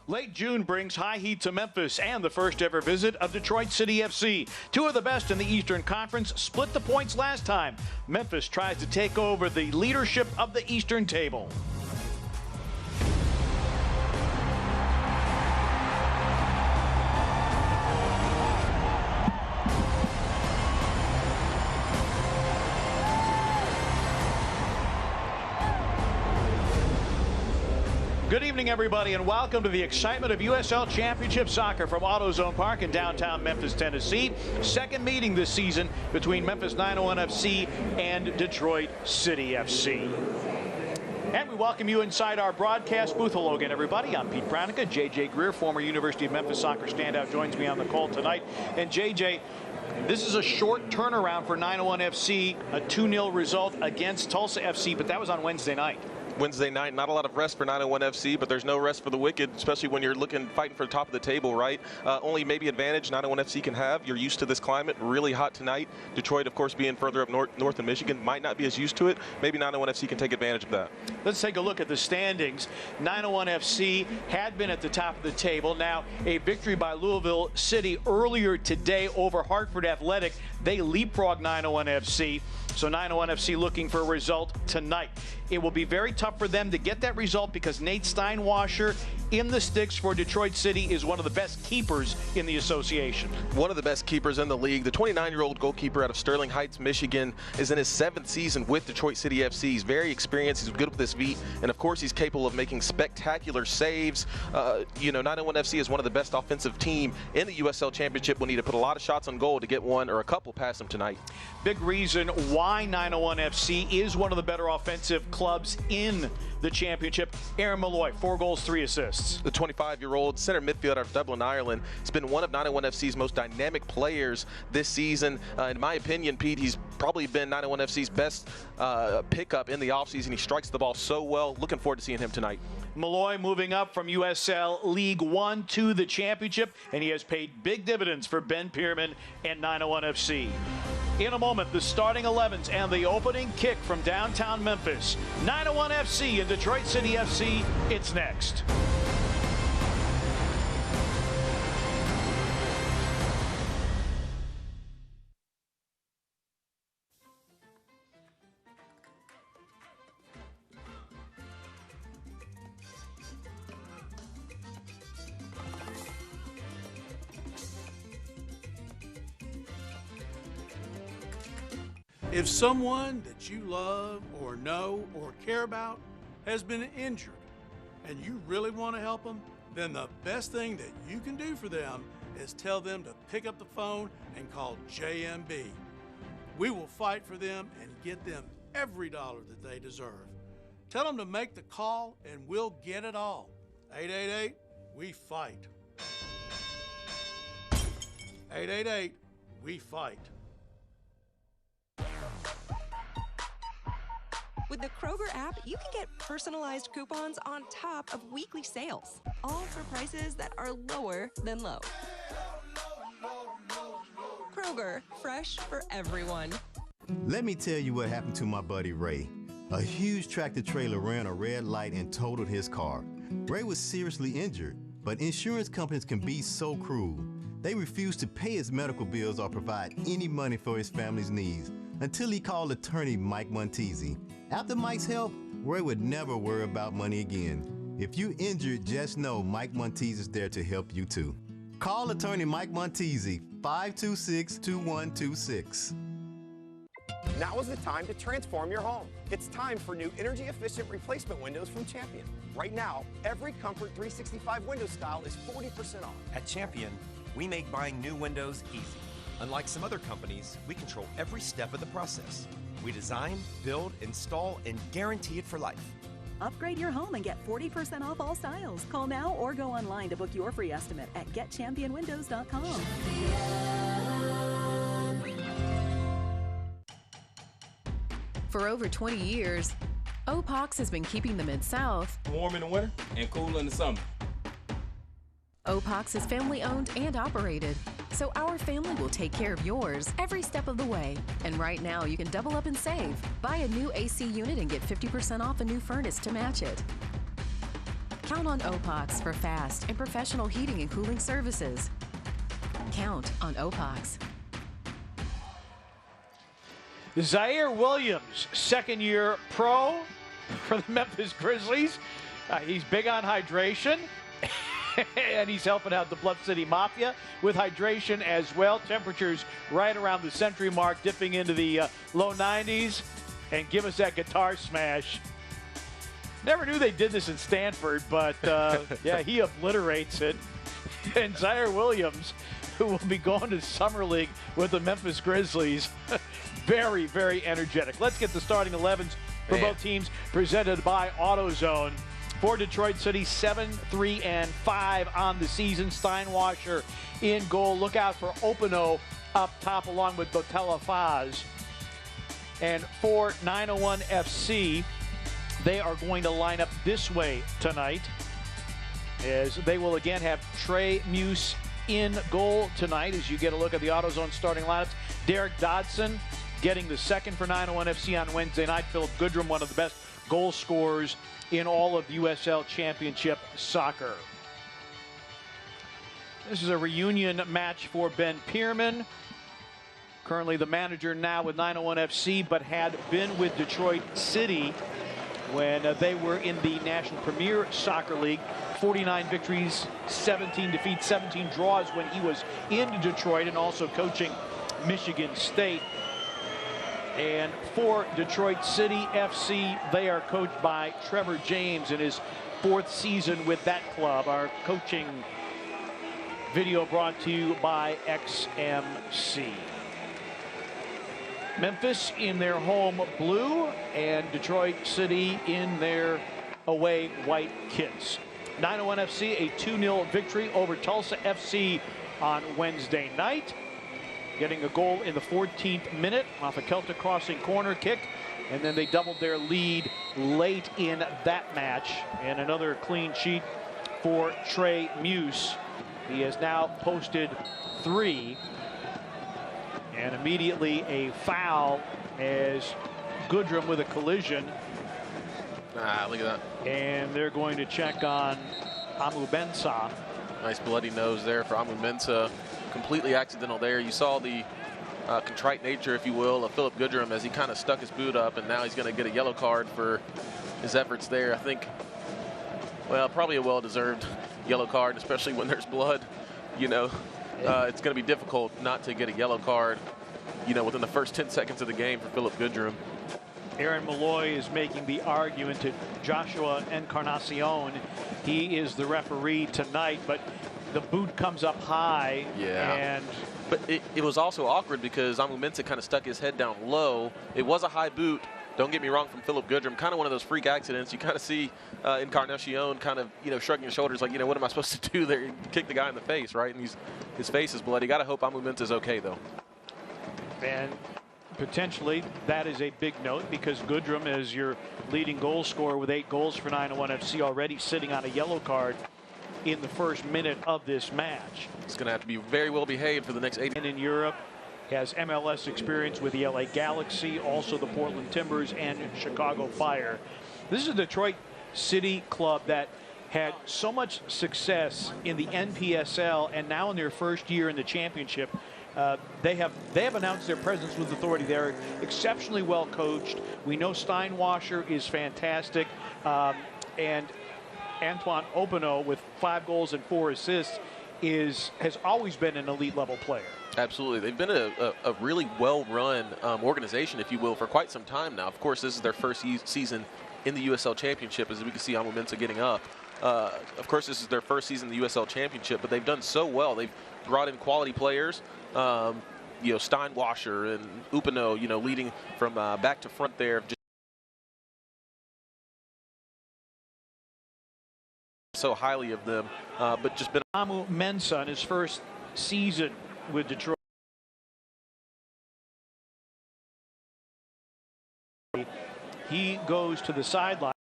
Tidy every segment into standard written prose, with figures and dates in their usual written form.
Late June brings high heat to Memphis and the first ever visit of Detroit City FC. Two of the best in the Eastern Conference split the points last time. Memphis tries to take over the leadership of the Eastern table. Good evening, everybody, and welcome to the excitement of USL Championship Soccer from AutoZone Park in downtown Memphis, Tennessee. Second meeting this season between Memphis 901 FC and Detroit City FC. And we welcome you inside our broadcast booth. Hello again, everybody. I'm Pete Pranica. J.J. Greer, former University of Memphis soccer standout, joins me on the call tonight. And J.J., this is a short turnaround for 901 FC, a 2-0 result against Tulsa FC, but that was on Wednesday night. Wednesday night, not a lot of rest for 901 FC, but there's no rest for the wicked, especially when you're fighting for the top of the table, right? Only maybe advantage 901 FC can have. You're used to this climate, really hot tonight. Detroit, of course, being further up north in Michigan, might not be as used to it. Maybe 901 FC can take advantage of that. Let's take a look at the standings. 901 FC had been at the top of the table. Now, a victory by Louisville City earlier today over Hartford Athletic. They leapfrogged 901 FC. So 901 FC looking for a result tonight. It will be very tough for them to get that result because Nate Steinwasser in the sticks for Detroit City is one of the best keepers in the association. One of the best keepers in the league. The 29-year-old goalkeeper out of Sterling Heights, Michigan, is in his 7th season with Detroit City FC. He's very experienced. He's good with his feet. And, of course, he's capable of making spectacular saves. 901 FC is one of the best offensive team in the USL Championship. We'll need to put a lot of shots on goal to get one or a couple past him tonight. Big reason why 901 FC is one of the better offensive clubs in the championship. Aaron Malloy, 4 goals, 3 assists. The 25-year-old center midfielder out of Dublin, Ireland, has been one of 901 FC's most dynamic players this season. In my opinion, Pete, he's probably been 901 FC's best pickup in the offseason. He strikes the ball so well. Looking forward to seeing him tonight. Malloy moving up from USL League One to the championship, and he has paid big dividends for Ben Pierman and 901 FC. In a moment, the starting 11s and the opening kick from downtown Memphis. 901 FC and Detroit City FC, it's next. If someone that you love or know or care about has been injured and you really want to help them, then the best thing that you can do for them is tell them to pick up the phone and call JMB. We will fight for them and get them every dollar that they deserve. Tell them to make the call and we'll get it all. 888, we fight. 888, we fight. With the Kroger app, you can get personalized coupons on top of weekly sales, all for prices that are lower than low. Kroger, fresh for everyone. Let me tell you what happened to my buddy Ray. A huge tractor trailer ran a red light and totaled his car. Ray was seriously injured, but insurance companies can be so cruel. They refuse to pay his medical bills or provide any money for his family's needs until he called attorney Mike Montesi. After Mike's help, Ray would never worry about money again. If you injured, just know Mike Montesi is there to help you too. Call attorney Mike Montesi, 526-2126. Now is the time to transform your home. It's time for new energy-efficient replacement windows from Champion. Right now, every Comfort 365 window style is 40% off. At Champion, we make buying new windows easy. Unlike some other companies, we control every step of the process. We design, build, install, and guarantee it for life. Upgrade your home and get 40% off all styles. Call now or go online to book your free estimate at getchampionwindows.com. For over 20 years, Opox has been keeping the Mid-South warm in the winter and cool in the summer. Opox is family-owned and operated, so our family will take care of yours every step of the way. And right now, you can double up and save. Buy a new AC unit and get 50% off a new furnace to match it. Count on Opox for fast and professional heating and cooling services. Count on Opox. Zaire Williams, second-year pro for the Memphis Grizzlies. He's big on hydration, and he's helping out the Bluff City Mafia with hydration as well. Temperatures right around the century mark, dipping into the low 90s. And give us that guitar smash. Never knew they did this in Stanford, but yeah, he obliterates it. And Zaire Williams, who will be going to Summer League with the Memphis Grizzlies, very, very energetic. Let's get the starting 11s for both teams, presented by AutoZone. For Detroit City, 7-3-5 on the season. Steinwasser in goal. Look out for Openo up top, along with Botella Faz. And for 901 FC, they are going to line up this way tonight, as they will again have Trey Muse in goal tonight. As you get a look at the AutoZone starting lineups, Derek Dodson getting the second for 901 FC on Wednesday night. Philip Goodrum, one of the best goal scorers in all of USL Championship soccer. This is a reunion match for Ben Pierman, currently the manager now with 901 FC, but had been with Detroit City when they were in the National Premier Soccer League. 49 victories, 17 defeats, 17 draws when he was in Detroit, and also coaching Michigan State. And for Detroit City FC, they are coached by Trevor James in his 4th season with that club. Our coaching video brought to you by XMC. Memphis in their home blue, and Detroit City in their away white kits. 901 FC, a 2-0 victory over Tulsa FC on Wednesday night, getting a goal in the 14th minute off a Celtic crossing corner kick, and then they doubled their lead late in that match. And another clean sheet for Trey Muse. He has now posted 3. And immediately a foul as Goodrum with a collision. Look at that. And they're going to check on Amu Mensah. Nice bloody nose there for Amu Mensah. Completely accidental there. You saw the contrite nature, if you will, of Philip Goodrum as he kind of stuck his boot up, and now he's going to get a yellow card for his efforts there. I think, well, probably a well-deserved yellow card, especially when there's blood, you know. It's going to be difficult not to get a yellow card, you know, within the first 10 seconds of the game for Philip Goodrum. Aaron Malloy is making the argument to Joshua Encarnacion. He is the referee tonight, but the boot comes up high. Yeah. And but it was also awkward because Amu Mensah kind of stuck his head down low. It was a high boot. Don't get me wrong, from Philip Goodrum, kind of one of those freak accidents. You kind of see Encarnacion kind of, you know, shrugging his shoulders like, you know, what am I supposed to do there? Kick the guy in the face, right? And his face is bloody. Got to hope Amu Mensah is okay, though. And potentially that is a big note, because Goodrum is your leading goal scorer with 8 goals for 901 FC, already sitting on a yellow card in the first minute of this match. It's going to have to be very well behaved for the next 8. And in Europe, has MLS experience with the LA Galaxy, also the Portland Timbers and Chicago Fire. This is a Detroit City club that had so much success in the NPSL, and now in their first year in the championship, they have announced their presence with authority. They're exceptionally well coached. We know Steinwasser is fantastic, and Antoine Openo, with 5 goals and 4 assists, has always been an elite level player. Absolutely. They've been a really well-run organization, if you will, for quite some time now. Of course, this is their first season in the USL Championship, as we can see Amu Mensah getting up. Of course, this is their first season in the USL Championship, but they've done so well. They've brought in quality players, you know, Steinwasser and Upano, you know, leading from back to front there. Just so highly of them, but just been Amu Mensah in his first season with Detroit. He goes to the sideline.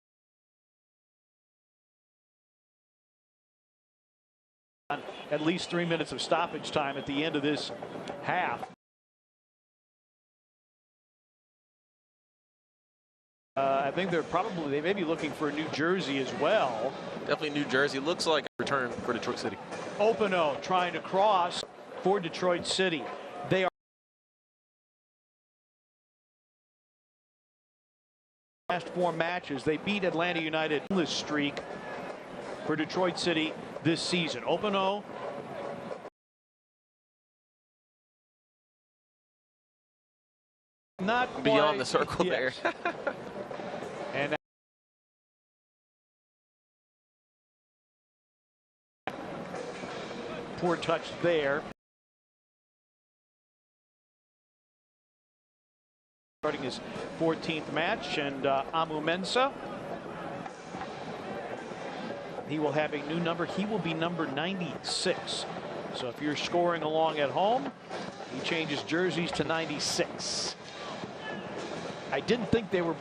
At least 3 minutes of stoppage time at the end of this half. I think they may be looking for a New Jersey as well. Definitely New Jersey. Looks like a return for Detroit City. Openo trying to cross for Detroit City. They are last 4 matches. They beat Atlanta United in this streak for Detroit City this season. Openo not beyond the circle there. And poor touch there. Starting his 14th match, and Amu Mensah, he will have a new number. He will be number 96. So if you're scoring along at home, he changes jerseys to 96. I didn't think they would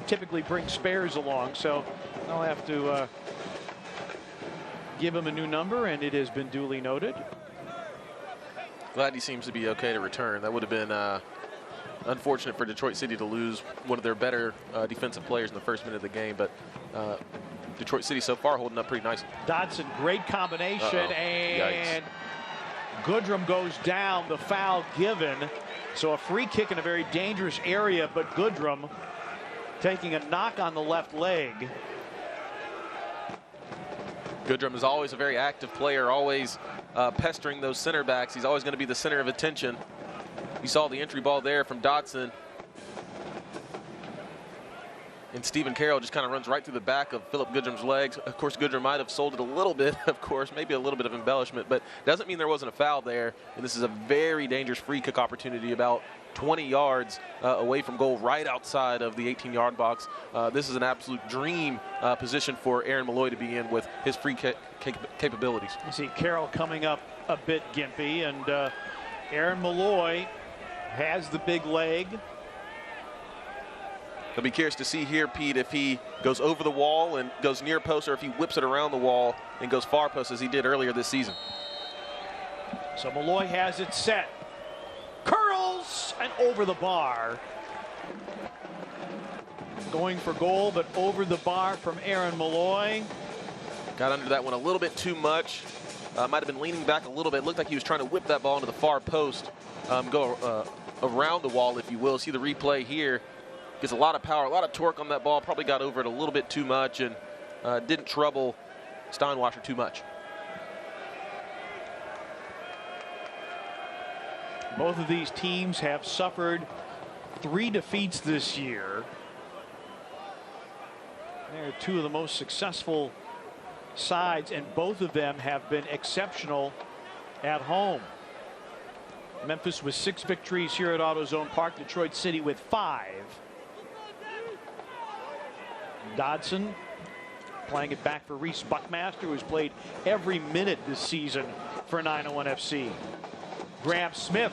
typically bring spares along, so I'll have to give him a new number, and it has been duly noted. Glad he seems to be okay to return. That would have been unfortunate for Detroit City to lose one of their better defensive players in the first minute of the game, but Detroit City so far holding up pretty nicely. Dodson, great combination, and Goodrum goes down, the foul given. So a free kick in a very dangerous area, but Goodrum taking a knock on the left leg. Goodrum is always a very active player, always pestering those center backs. He's always going to be the center of attention. You saw the entry ball there from Dodson. And Stephen Carroll just kind of runs right through the back of Philip Goodrum's legs. Of course, Goodrum might have sold it a little bit, of course, maybe a little bit of embellishment, but doesn't mean there wasn't a foul there. And this is a very dangerous free kick opportunity about 20 yards away from goal, right outside of the 18-yard box. This is an absolute dream position for Aaron Malloy to be in with his free kick capabilities. You see Carroll coming up a bit gimpy, and Aaron Malloy has the big leg. I'll be curious to see here, Pete, if he goes over the wall and goes near post, or if he whips it around the wall and goes far post as he did earlier this season. So Malloy has it set. Curls and over the bar. Going for goal, but over the bar from Aaron Malloy. Got under that one a little bit too much. Might have been leaning back a little bit. Looked like he was trying to whip that ball into the far post. Go around the wall, if you will. See the replay here. Gets a lot of power, a lot of torque on that ball. Probably got over it a little bit too much and didn't trouble Steinwasser too much. Both of these teams have suffered 3 defeats this year. They're 2 of the most successful sides, and both of them have been exceptional at home. Memphis with 6 victories here at AutoZone Park. Detroit City with 5. Dodson playing it back for Reese Buckmaster, who's played every minute this season for 901 FC. Graham Smith,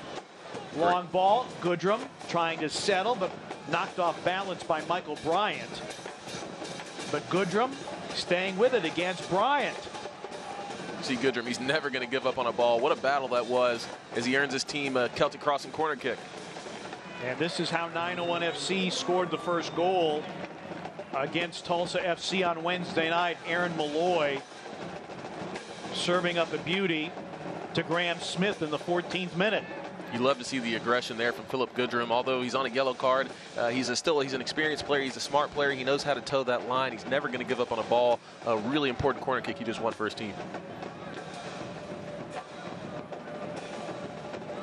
long ball. Goodrum trying to settle, but knocked off balance by Michael Bryant. But Goodrum staying with it against Bryant. See Goodrum, he's never going to give up on a ball. What a battle that was as he earns his team a Celtic crossing corner kick. And this is how 901 FC scored the first goal against Tulsa FC on Wednesday night. Aaron Malloy serving up a beauty to Graham Smith in the 14th minute. You love to see the aggression there from Philip Goodrum. Although he's on a yellow card, he's an experienced player. He's a smart player. He knows how to toe that line. He's never going to give up on a ball. A really important corner kick he just won for his team.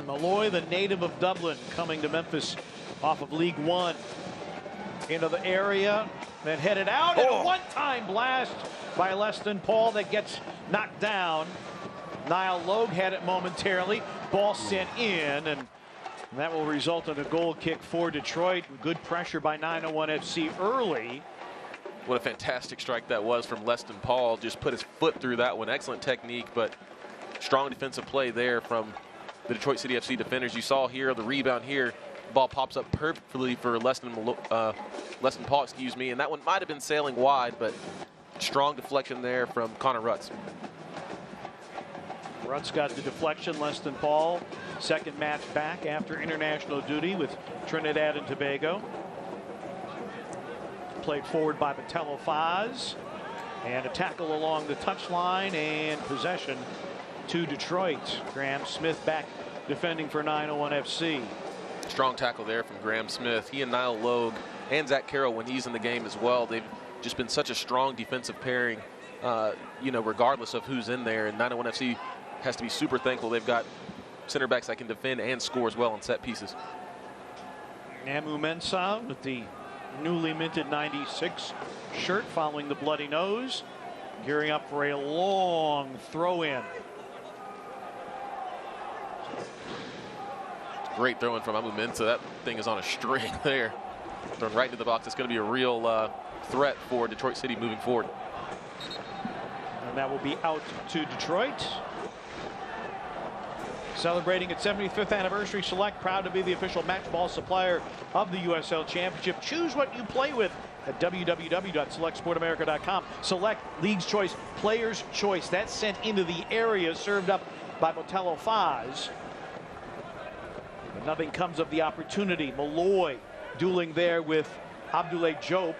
Malloy, the native of Dublin, coming to Memphis off of League One. Into the area, then headed out, and a one-time blast by Leston Paul that gets knocked down. Niall Logue had it momentarily. Ball sent in, and that will result in a goal kick for Detroit. Good pressure by 901 FC early. What a fantastic strike that was from Leston Paul. Just put his foot through that one. Excellent technique, but strong defensive play there from the Detroit City FC defenders. You saw here the rebound here. Ball pops up perfectly for Leston Paul, and that one might have been sailing wide, but strong deflection there from Connor Rutz. Rutz got the deflection. Leston Paul, second match back after international duty with Trinidad and Tobago. played forward by Botello Faz. And a tackle along the touchline and possession to Detroit. Graham Smith back defending for 901 FC. Strong tackle there from Graham Smith. He and Niall Logue and Zach Carroll, when he's in the game as well, they've just been such a strong defensive pairing, regardless of who's in there. And 901 FC has to be super thankful they've got center backs that can defend and score as well on set pieces. Namu Mensah with the newly minted 96 shirt following the bloody nose, gearing up for a long throw-in. Great throw in from Amu Mensah. That thing is on a string there. Thrown right into the box. It's going to be a real threat for Detroit City moving forward. And that will be out to Detroit. Celebrating its 75th anniversary, Select, proud to be the official match ball supplier of the USL Championship. Choose what you play with at www.selectsportamerica.com. Select, League's Choice, Player's Choice. That's sent into the area, served up by Botello Faz. But nothing comes of the opportunity. Malloy dueling there with Abdoulaye Diop.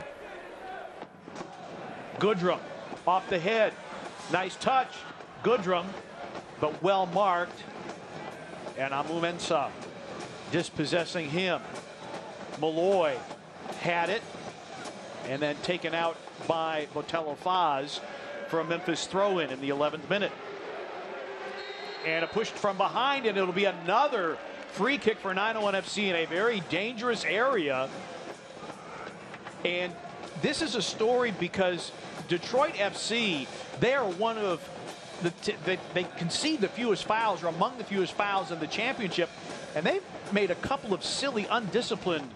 Goodrum off the head. Nice touch. Goodrum, but well marked. And Amu Mensah dispossessing him. Malloy had it and then taken out by Botello Faz for a Memphis throw-in in the 11th minute. And a push from behind, and it'll be another free kick for 901 FC in a very dangerous area. And this is a story because Detroit FC, they are one of they concede the fewest fouls, or among the fewest fouls in the championship, and they've made a couple of silly, undisciplined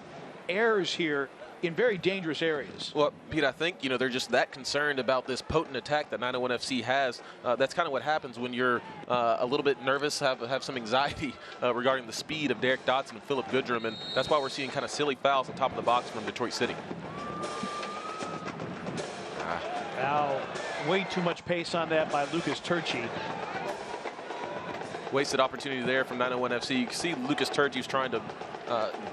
errors here in very dangerous areas. Well, Pete, I think they're just that concerned about this potent attack that 901 FC has. That's kind of what happens when you're a little bit nervous, have some anxiety regarding the speed of Derek Dotson and Philip Goodrum, and that's why we're seeing kind of silly fouls on top of the box from Detroit City. Now, way too much pace on that by Lucas Turchi. Wasted opportunity there from 901 FC. You can see Lucas Turchi was trying to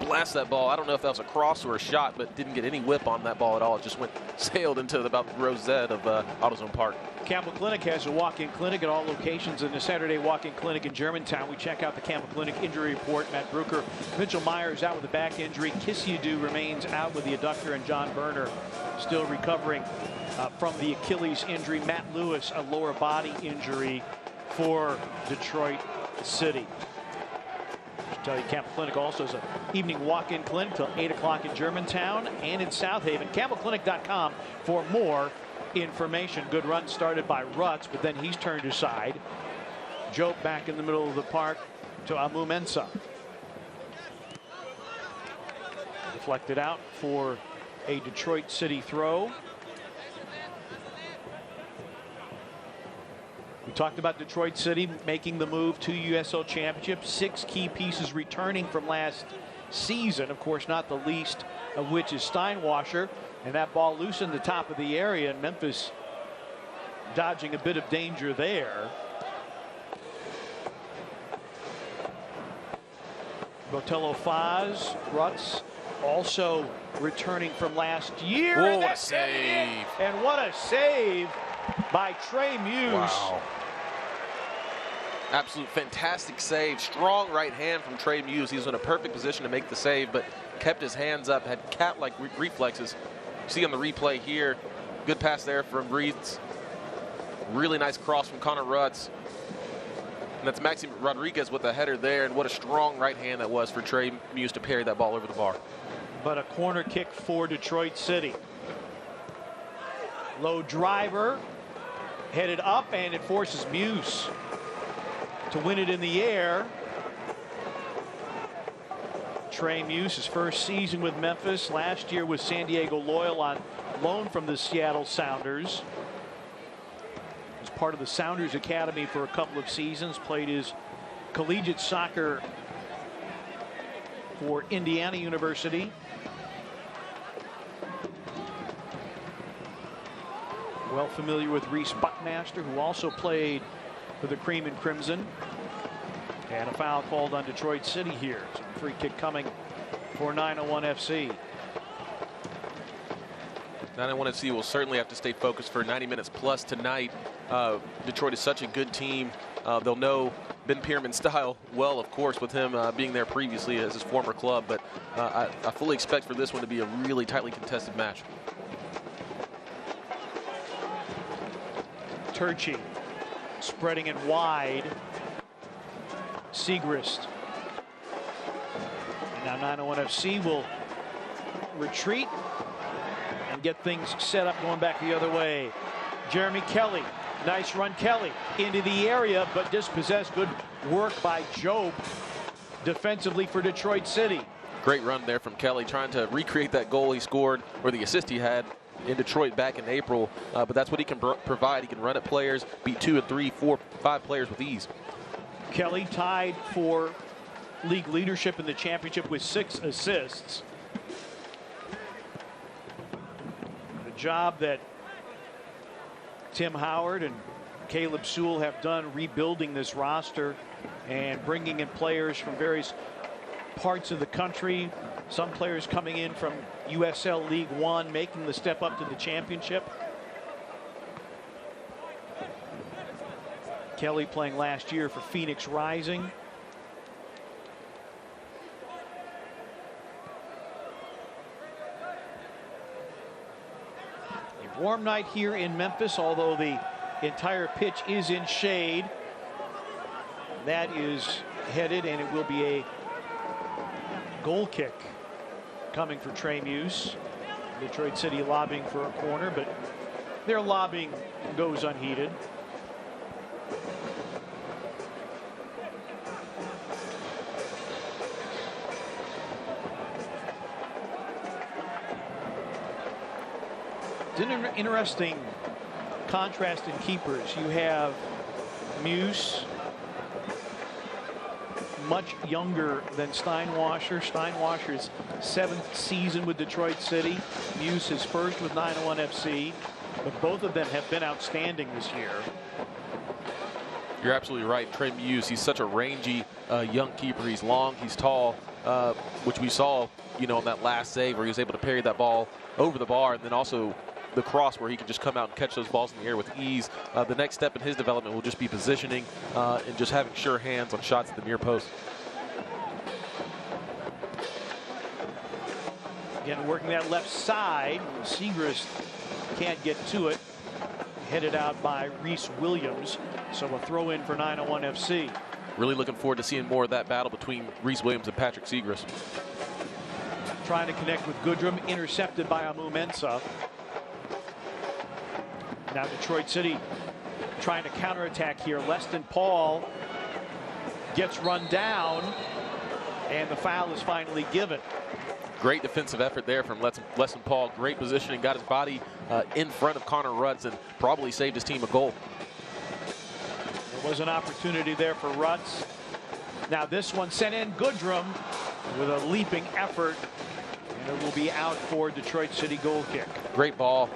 blast that ball. I don't know if that was a cross or a shot, but didn't get any whip on that ball at all. It just sailed into about the rosette of AutoZone Park. Campbell Clinic has a walk-in clinic at all locations, and a Saturday walk-in clinic in Germantown. We check out the Campbell Clinic injury report. Matt Brucker, Mitchell Myers out with a back injury. Kissiadu remains out with the adductor, and John Berner still recovering from the Achilles injury. Matt Lewis, a lower body injury for Detroit City. I should tell you, Campbell Clinic also is an evening walk-in clinic till 8 o'clock in Germantown and in South Haven. CampbellClinic.com for more information. Good run started by Rutz, but then he's turned aside. Diop back in the middle of the park to Amu Mensah. Deflected out for a Detroit City throw. We talked about Detroit City making the move to USL Championship. 6 key pieces returning from last season. Of course, not the least of which is Steinwasser. And that ball loose in the top of the area, and Memphis dodging a bit of danger there. Botello Faz, Rutz also returning from last year. Whoa, what a save. And what a save by Trey Muse. Wow. Absolute fantastic save. Strong right hand from Trey Muse. He was in a perfect position to make the save, but kept his hands up, had cat-like reflexes. See on the replay here, good pass there from Reeds. Really nice cross from Connor Rutz. And that's Maxi Rodriguez with a header there, and what a strong right hand that was for Trey Muse to parry that ball over the bar. But a corner kick for Detroit City. Low driver, headed up, and it forces Muse to win it in the air. Trey Muse, his first season with Memphis, last year with San Diego Loyal on loan from the Seattle Sounders. Was part of the Sounders Academy for a couple of seasons, played his collegiate soccer for Indiana University. Well familiar with Reese Buckmaster, who also played for the Cream and Crimson. And a foul called on Detroit City here. So free kick coming for 901 FC. 901 FC will certainly have to stay focused for 90 minutes plus tonight. Detroit is such a good team. They'll know Ben Pierman's style well, of course, with him being there previously as his former club. But I fully expect for this one to be a really tightly contested match. Turchi spreading it wide. Segrist. And now 901 FC will retreat and get things set up going back the other way. Jeremy Kelly. Nice run, Kelly, into the area, but dispossessed. Good work by Job defensively for Detroit City. Great run there from Kelly, trying to recreate that goal he scored, or the assist he had in Detroit back in April. But that's what he can provide. He can run at players, beat 2 and 3, 4, 5 players with ease. Kelly tied for league leadership in the championship with 6 assists. The job that Tim Howard and Caleb Sewell have done rebuilding this roster and bringing in players from various parts of the country. Some players coming in from USL League One, making the step up to the championship. Kelly playing last year for Phoenix Rising. A warm night here in Memphis, although the entire pitch is in shade. That is headed, and it will be a goal kick coming for Trey Muse. Detroit City lobbying for a corner, but their lobbying goes unheeded. It's an interesting contrast in keepers. You have Muse, much younger than Steinwasser. Steinwasser's 7th season with Detroit City. Muse his first with 901 FC. But both of them have been outstanding this year. You're absolutely right. Trey Muse, he's such a rangy young keeper. He's long, he's tall, which we saw, you know, on that last save where he was able to parry that ball over the bar, and then also the cross where he can just come out and catch those balls in the air with ease. The next step in his development will just be positioning and just having sure hands on shots at the near post. Again, working that left side. Segrist can't get to it. Headed out by Reese Williams. So a throw in for 901 FC. Really looking forward to seeing more of that battle between Reese Williams and Patrick Segrist. Trying to connect with Goodrum, intercepted by Amu Mensah. Now Detroit City trying to counterattack here. Leston Paul gets run down, and the foul is finally given. Great defensive effort there from Leston Paul. Great positioning, got his body in front of Connor Rutz and probably saved his team a goal. There was an opportunity there for Rutz. Now this one sent in. Goodrum with a leaping effort, and it will be out for Detroit City goal kick. Great ball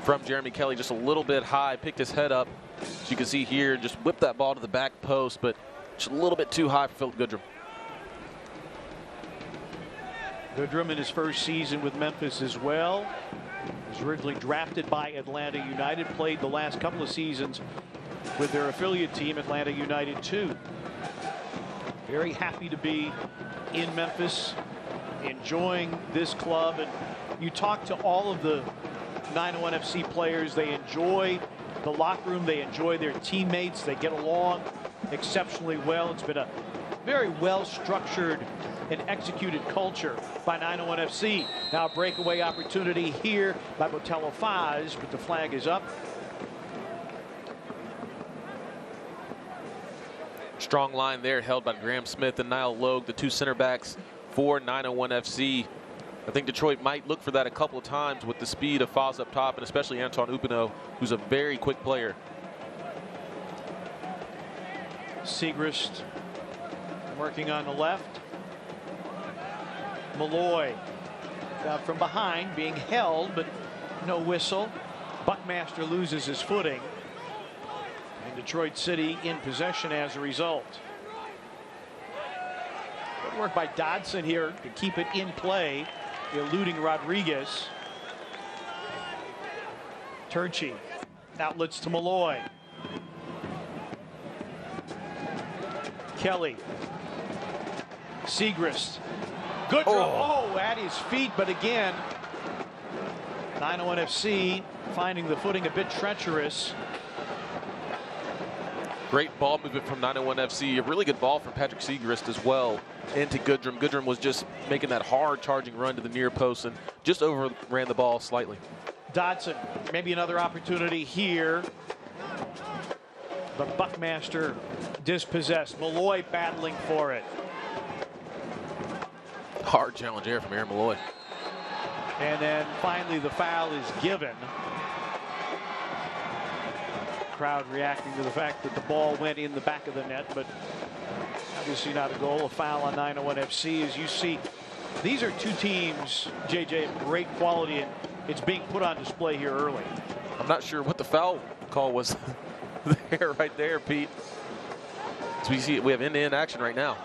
from Jeremy Kelly, just a little bit high, picked his head up. As you can see here, just whipped that ball to the back post, but just a little bit too high for Philip Goodrum. Goodrum in his first season with Memphis as well. Was originally drafted by Atlanta United, played the last couple of seasons with their affiliate team, Atlanta United 2. Very happy to be in Memphis, enjoying this club. And you talk to all of the 901 FC players, they enjoy the locker room, they enjoy their teammates, they get along exceptionally well. It's been a very well structured and executed culture by 901 FC. Now a breakaway opportunity here by Botello Faz, but the flag is up. Strong line there held by Graham Smith and Niall Logue, the 2 center backs for 901 FC. I think Detroit might look for that a couple of times with the speed of Faz up top, and especially Anton Upino, who's a very quick player. Segrist working on the left. Malloy out from behind, being held, but no whistle. Buckmaster loses his footing, and Detroit City in possession as a result. Good work by Dodson here to keep it in play, eluding Rodriguez. Turchi outlets to Malloy. Kelly. Segrist. Good draw. Oh, at his feet, but again, 901 FC finding the footing a bit treacherous. Great ball movement from 901 FC. A really good ball from Patrick Segrist as well into Goodrum. Goodrum was just making that hard charging run to the near post and just overran the ball slightly. Dodson, maybe another opportunity here. But Buckmaster dispossessed. Malloy battling for it. Hard challenge here from Aaron Malloy. And then finally the foul is given. Crowd reacting to the fact that the ball went in the back of the net, but obviously not a goal. A foul on 901 FC. As you see, these are two teams, JJ, of great quality, and it's being put on display here early. I'm not sure what the foul call was there, right there, Pete. So we have end-to-end action right now.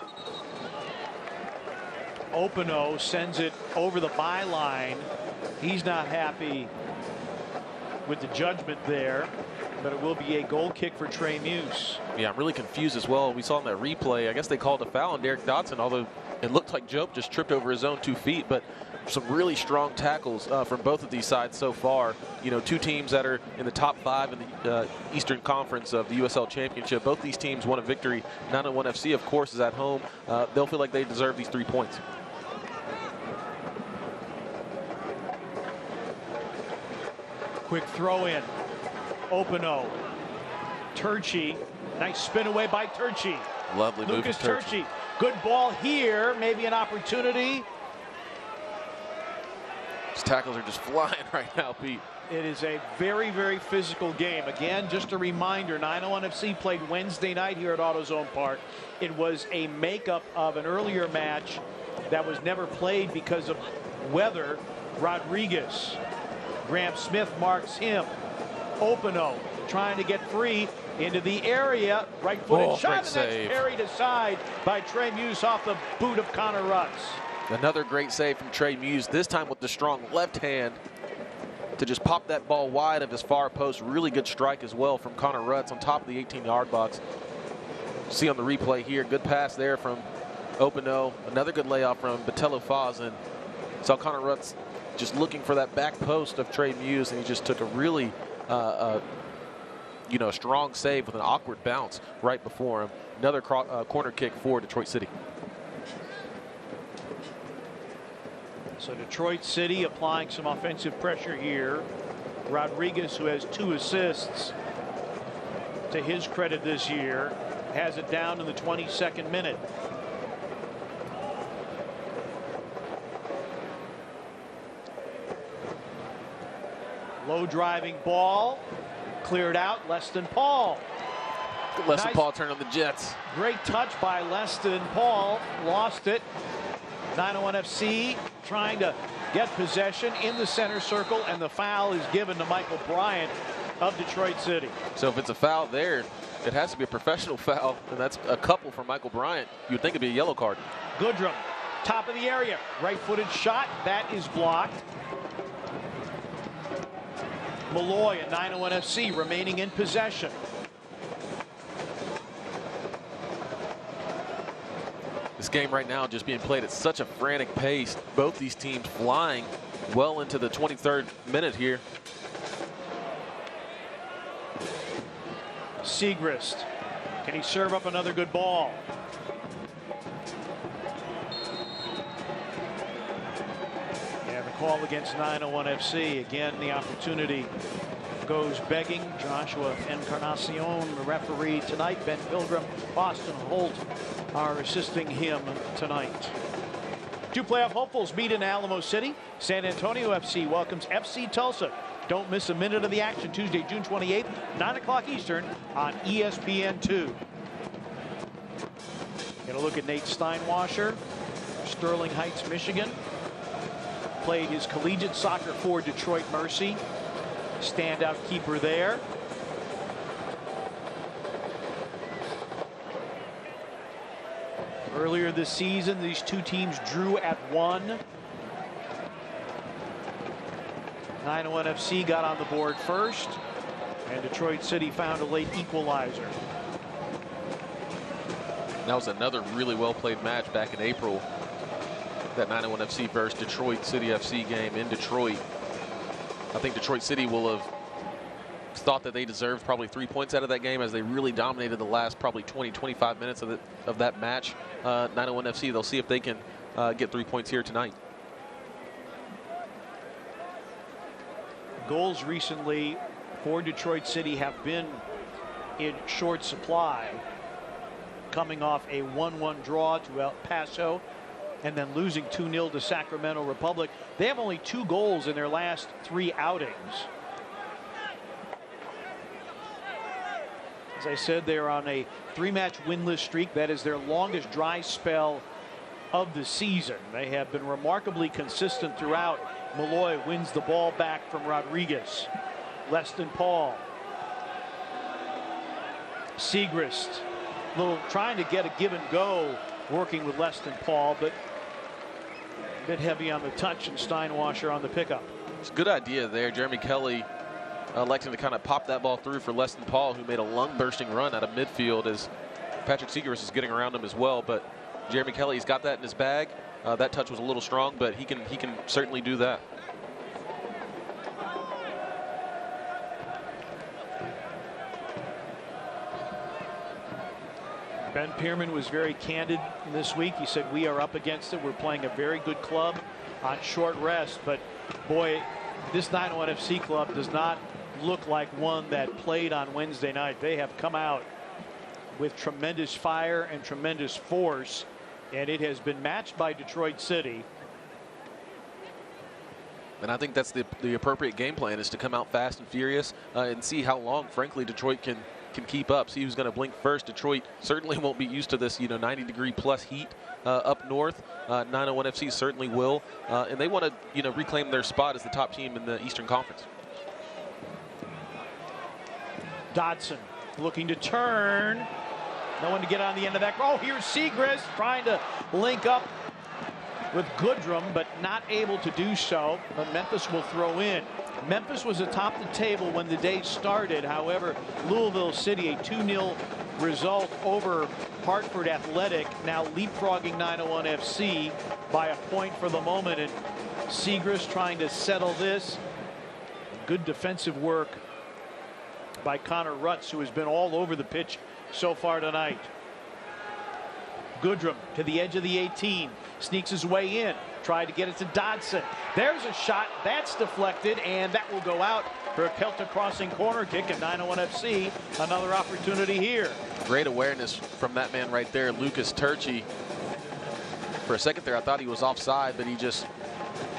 Openo sends it over the byline. He's not happy with the judgment there, but it will be a goal kick for Trey Muse. Yeah, I'm really confused as well. We saw in that replay, I guess they called a foul on Derek Dodson, although it looked like Jope just tripped over his own 2 feet, but some really strong tackles from both of these sides so far. You know, two teams that are in the top 5 in the Eastern Conference of the USL Championship. Both these teams won a victory. 901 FC, of course, is at home. They'll feel like they deserve these 3 points. Quick throw in. Openo. Turchi. Nice spin away by Turchi. Lovely move. Lucas Turchi. Good ball here. Maybe an opportunity. These tackles are just flying right now, Pete. It is a very, very physical game. Again, just a reminder, 901 FC played Wednesday night here at AutoZone Park. It was a makeup of an earlier match that was never played because of weather. Rodriguez. Graham Smith marks him. Openo trying to get free into the area. Right-footed shot, and that's parried aside by Trey Muse off the boot of Connor Rutz. Another great save from Trey Muse, this time with the strong left hand to just pop that ball wide of his far post. Really good strike as well from Connor Rutz on top of the 18-yard box. See on the replay here, good pass there from Openo. Another good layoff from Botello Faz, and saw Connor Rutz just looking for that back post of Trey Muse, and he just took a really strong save with an awkward bounce right before him. Another corner kick for Detroit City. So Detroit City applying some offensive pressure here. Rodriguez, who has 2 assists to his credit this year, has it down in the 22nd minute. Low driving ball, cleared out. Leston Paul. Leston Paul turned on the Jets. Great touch by Leston Paul. Lost it. 901 FC trying to get possession in the center circle, and the foul is given to Michael Bryant of Detroit City. So if it's a foul there, it has to be a professional foul, and that's a couple for Michael Bryant. You would think it'd be a yellow card. Goodrum, top of the area, right-footed shot. That is blocked. Malloy and 901 FC remaining in possession. This game right now just being played at such a frantic pace. Both these teams flying well into the 23rd minute here. Segrist. Can he serve up another good ball? And the call against 901 FC. Again, the opportunity goes begging. Joshua Encarnacion, the referee tonight. Ben Pilgrim, Boston Holt are assisting him tonight. 2 playoff hopefuls meet in Alamo City. San Antonio FC welcomes FC Tulsa. Don't miss a minute of the action Tuesday, June 28th, 9 o'clock Eastern on ESPN2. Get a look at Nate Steinwasser, Sterling Heights, Michigan. Played his collegiate soccer for Detroit Mercy. Standout keeper there. Earlier this season, these two teams drew at 1. 901 FC got on the board first, and Detroit City found a late equalizer. That was another really well-played match back in April. That 901 FC versus Detroit City FC game in Detroit. I think Detroit City will have thought that they deserved probably 3 points out of that game, as they really dominated the last probably 20-25 minutes of that match. 901 FC, they'll see if they can get 3 points here tonight. Goals recently for Detroit City have been in short supply, coming off a 1-1 draw to El Paso and then losing 2-0 to Sacramento Republic. They have only 2 goals in their last 3 outings. As I said, they're on a 3-match winless streak. That is their longest dry spell of the season. They have been remarkably consistent throughout. Malloy wins the ball back from Rodriguez. Leston Paul. Segrist, trying to get a give and go working with Leston Paul, but a bit heavy on the touch, and Steinwasser on the pickup. It's a good idea there. Jeremy Kelly electing to kind of pop that ball through for Leston Paul, who made a lung-bursting run out of midfield as Patrick Segrist is getting around him as well. But Jeremy Kelly's got that in his bag. That touch was a little strong, but he can certainly do that. Ben Pierman was very candid this week. He said, we are up against it. We're playing a very good club on short rest. But boy, this 901 FC club does not look like one that played on Wednesday night. They have come out with tremendous fire and tremendous force, and it has been matched by Detroit City. And I think that's the appropriate game plan, is to come out fast and furious and see how long, frankly, Detroit can keep up. See who's going to blink first. Detroit certainly won't be used to this 90-degree plus heat up north. 901 FC certainly will, and they want to reclaim their spot as the top team in the Eastern Conference. Dodson looking to turn. No one to get on the end of that. Oh, here's Segrist trying to link up with Goodrum, but not able to do so. But Memphis will throw in. Memphis was atop the table when the day started. However, Louisville City, a 2-0 result over Hartford Athletic, now leapfrogging 901 FC by a point for the moment. And Segrist trying to settle this. Good defensive work by Connor Rutz, who has been all over the pitch so far tonight. Goodrum to the edge of the 18, sneaks his way in, tried to get it to Dodson. There's a shot that's deflected, and that will go out for a Celtic crossing corner kick at 901 FC. Another opportunity here. Great awareness from that man right there, Lucas Turchi. For a second there, I thought he was offside, but he just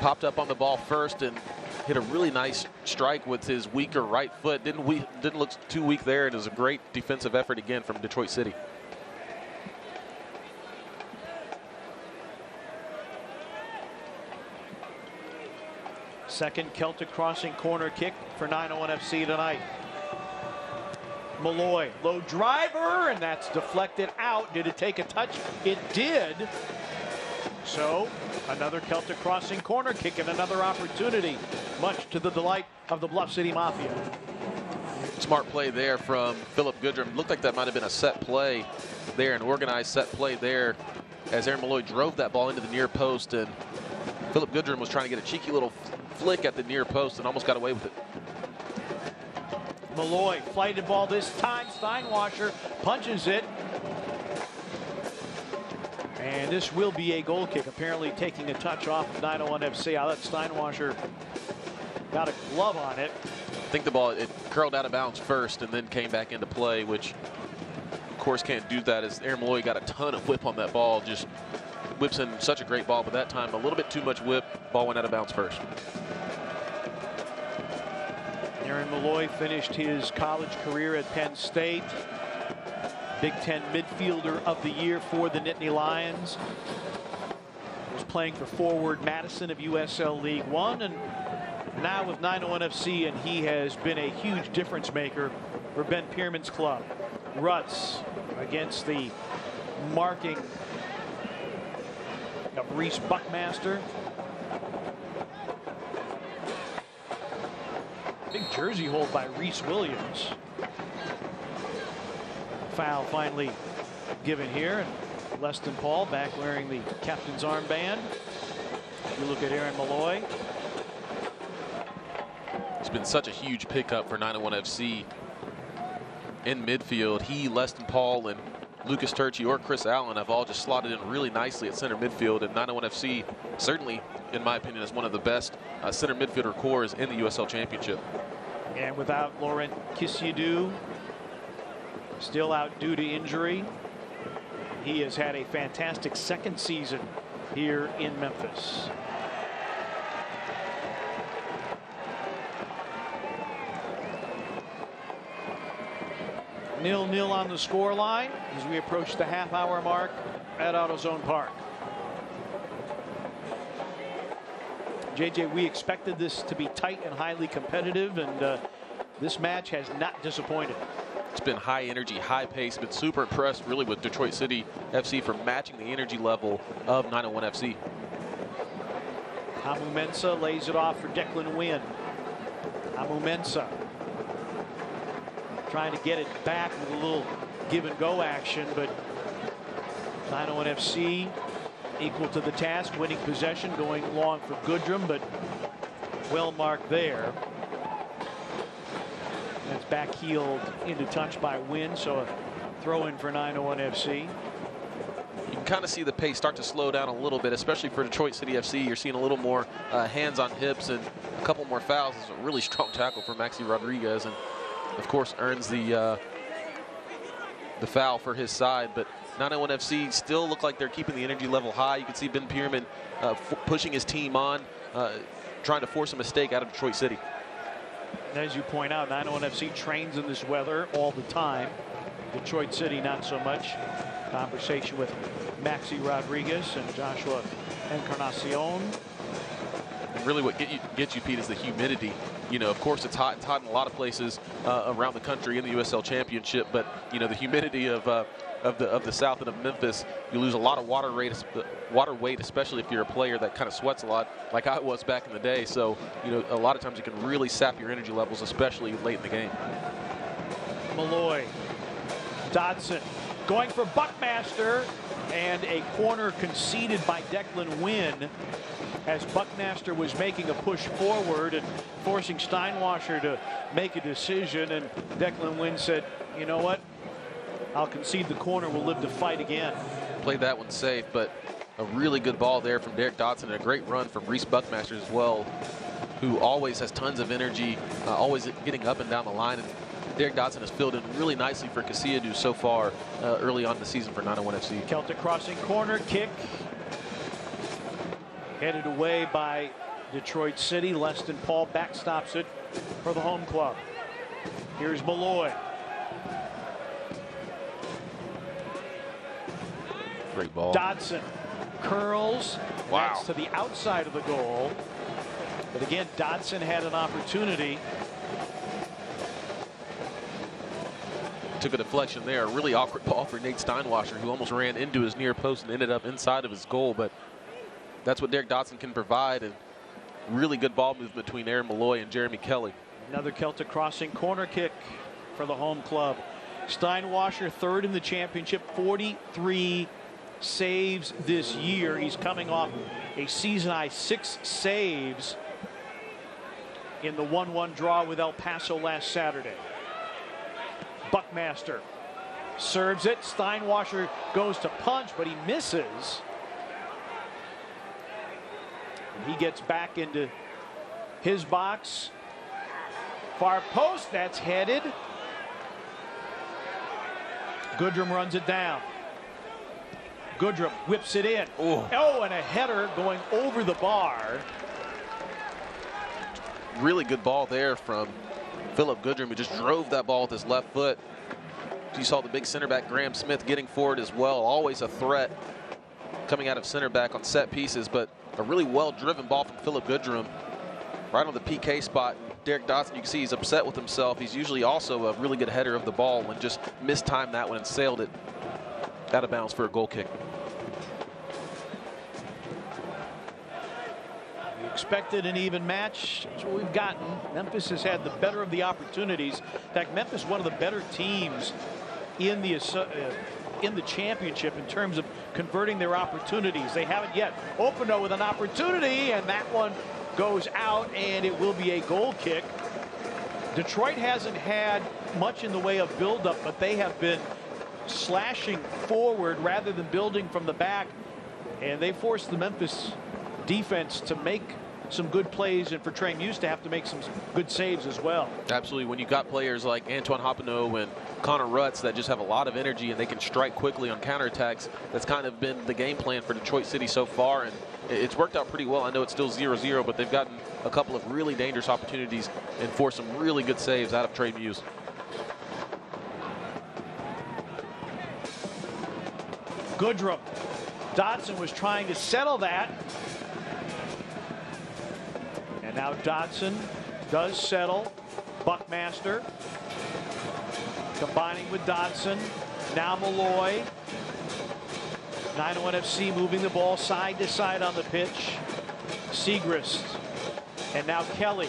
popped up on the ball first and hit a really nice strike with his weaker right foot. Didn't look too weak there. It was a great defensive effort again from Detroit City. Second Celtic crossing corner kick for 901 FC tonight. Malloy, low driver, and that's deflected out. Did it take a touch? It did. So another Celtic crossing corner kick and another opportunity, much to the delight of the Bluff City Mafia. Smart play there from Philip Goodrum. Looked like that might have been a set play there, an organized set play there, as Aaron Malloy drove that ball into the near post, and Philip Goodrum was trying to get a cheeky little flick at the near post and almost got away with it. Malloy, flighted ball this time. Steinwasser punches it. And this will be a goal kick, apparently taking a touch off of 901 FC. I let Steinwasser got a glove on it. I think the ball, it curled out of bounds first and then came back into play, which of course can't do that, as Aaron Malloy got a ton of whip on that ball. Just whips in such a great ball, but that time a little bit too much whip. Ball went out of bounds first. Aaron Malloy finished his college career at Penn State. Big Ten midfielder of the year for the Nittany Lions. Was playing for Forward Madison of USL League One, and now with 901 FC, and he has been a huge difference maker for Ben Pierman's club. Rutz against the marking of Reese Buckmaster. Jersey hold by Reese Williams. Foul finally given here, and Leston Paul back wearing the captain's armband. You look at Aaron Malloy. It's been such a huge pickup for 901 FC in midfield. He, Leston Paul, and Lucas Turchi or Chris Allen have all just slotted in really nicely at center midfield. And 901 FC, certainly, in my opinion, is one of the best center midfielder cores in the USL Championship. And without Laurent Kisiadou, still out due to injury, he has had a fantastic second season here in Memphis. Nil-nil on the score line as we approach the half-hour mark at AutoZone Park. JJ, we expected this to be tight and highly competitive, and this match has not disappointed. It's been high energy, high pace. Been super impressed really with Detroit City FC for matching the energy level of 901 FC. Hamu Mensah lays it off for Declan Wynn. Hamu Mensah trying to get it back with a little give and go action, but 901 FC equal to the task, winning possession, going long for Goodrum, but well marked there. That's back heeled into touch by Wynn, so a throw in for 901 FC. You can kind of see the pace start to slow down a little bit, especially for Detroit City FC. You're seeing a little more hands on hips and a couple more fouls. It's a really strong tackle for Maxi Rodriguez, and of course earns the foul for his side. But 901 FC still look like they're keeping the energy level high. You can see Ben Pierman pushing his team on, trying to force a mistake out of Detroit City. As you point out, 901 FC trains in this weather all the time. Detroit City not so much. Conversation with Maxi Rodriguez and Joshua Encarnacion. And really what gets you, Pete, is the humidity. You know, of course, it's hot. It's hot in a lot of places around the country in the USL Championship, but you know, the humidity of the south and of Memphis, you lose a lot of water weight, especially if you're a player that kind of sweats a lot, like I was back in the day. So, you know, a lot of times you can really sap your energy levels, especially late in the game. Malloy, Dodson going for Buckmaster, and a corner conceded by Declan Wynn as Buckmaster was making a push forward and forcing Steinwasser to make a decision, and Declan Wynn said, you know what, I'll concede the corner, we'll live to fight again. Played that one safe, but a really good ball there from Derek Dodson, and a great run from Reese Buckmaster as well, who always has tons of energy, always getting up and down the line. And Derek Dodson has filled in really nicely for Kisiadou so far early on in the season for 901 FC. Celtic crossing corner kick. Headed away by Detroit City. Leston Paul backstops it for the home club. Here's Malloy. Great ball. Dodson curls. Wow. That's to the outside of the goal. But again, Dodson had an opportunity. Took a deflection there. A really awkward ball for Nate Steinwasser, who almost ran into his near post and ended up inside of his goal. But that's what Derek Dodson can provide. And really good ball movement between Aaron Malloy and Jeremy Kelly. Another Celtic crossing corner kick for the home club. Steinwasser third in the championship, 43 saves this year. He's coming off a season-high 6 saves in the 1-1 draw with El Paso last Saturday. Buckmaster serves it. Steinwasser goes to punch, but he misses. And he gets back into his box. Far post, that's headed. Goodrum runs it down. Goodrum whips it in. Oh, and a header going over the bar. Really good ball there from Philip Goodrum, who just drove that ball with his left foot. You saw the big center back Graham Smith getting forward as well. Always a threat coming out of center back on set pieces, but a really well-driven ball from Philip Goodrum right on the PK spot. And Derek Dodson, you can see he's upset with himself. He's usually also a really good header of the ball and just mistimed that one and sailed it out of bounds for a goal kick. We Expected an even match. That's what we've gotten. Memphis has had the better of the opportunities. In fact, Memphis one of the better teams in the championship in terms of converting their opportunities. They haven't yet. Openo with an opportunity, and that one goes out, and it will be a goal kick. Detroit hasn't had much in the way of buildup, but they have been slashing forward rather than building from the back, and they forced the Memphis defense to make some good plays, and for Trey Muse to have to make some good saves as well. Absolutely. When you've got players like Antoine Hoppeneau and Connor Rutz that just have a lot of energy and they can strike quickly on counterattacks, that's kind of been the game plan for Detroit City so far, and it's worked out pretty well. I know it's still 0-0, but they've gotten a couple of really dangerous opportunities and forced some really good saves out of Trey Muse. Goodrum. Dodson was trying to settle that. And now Dodson does settle. Buckmaster combining with Dodson. Now Malloy. 901 FC moving the ball side to side on the pitch. Segrist. And now Kelly.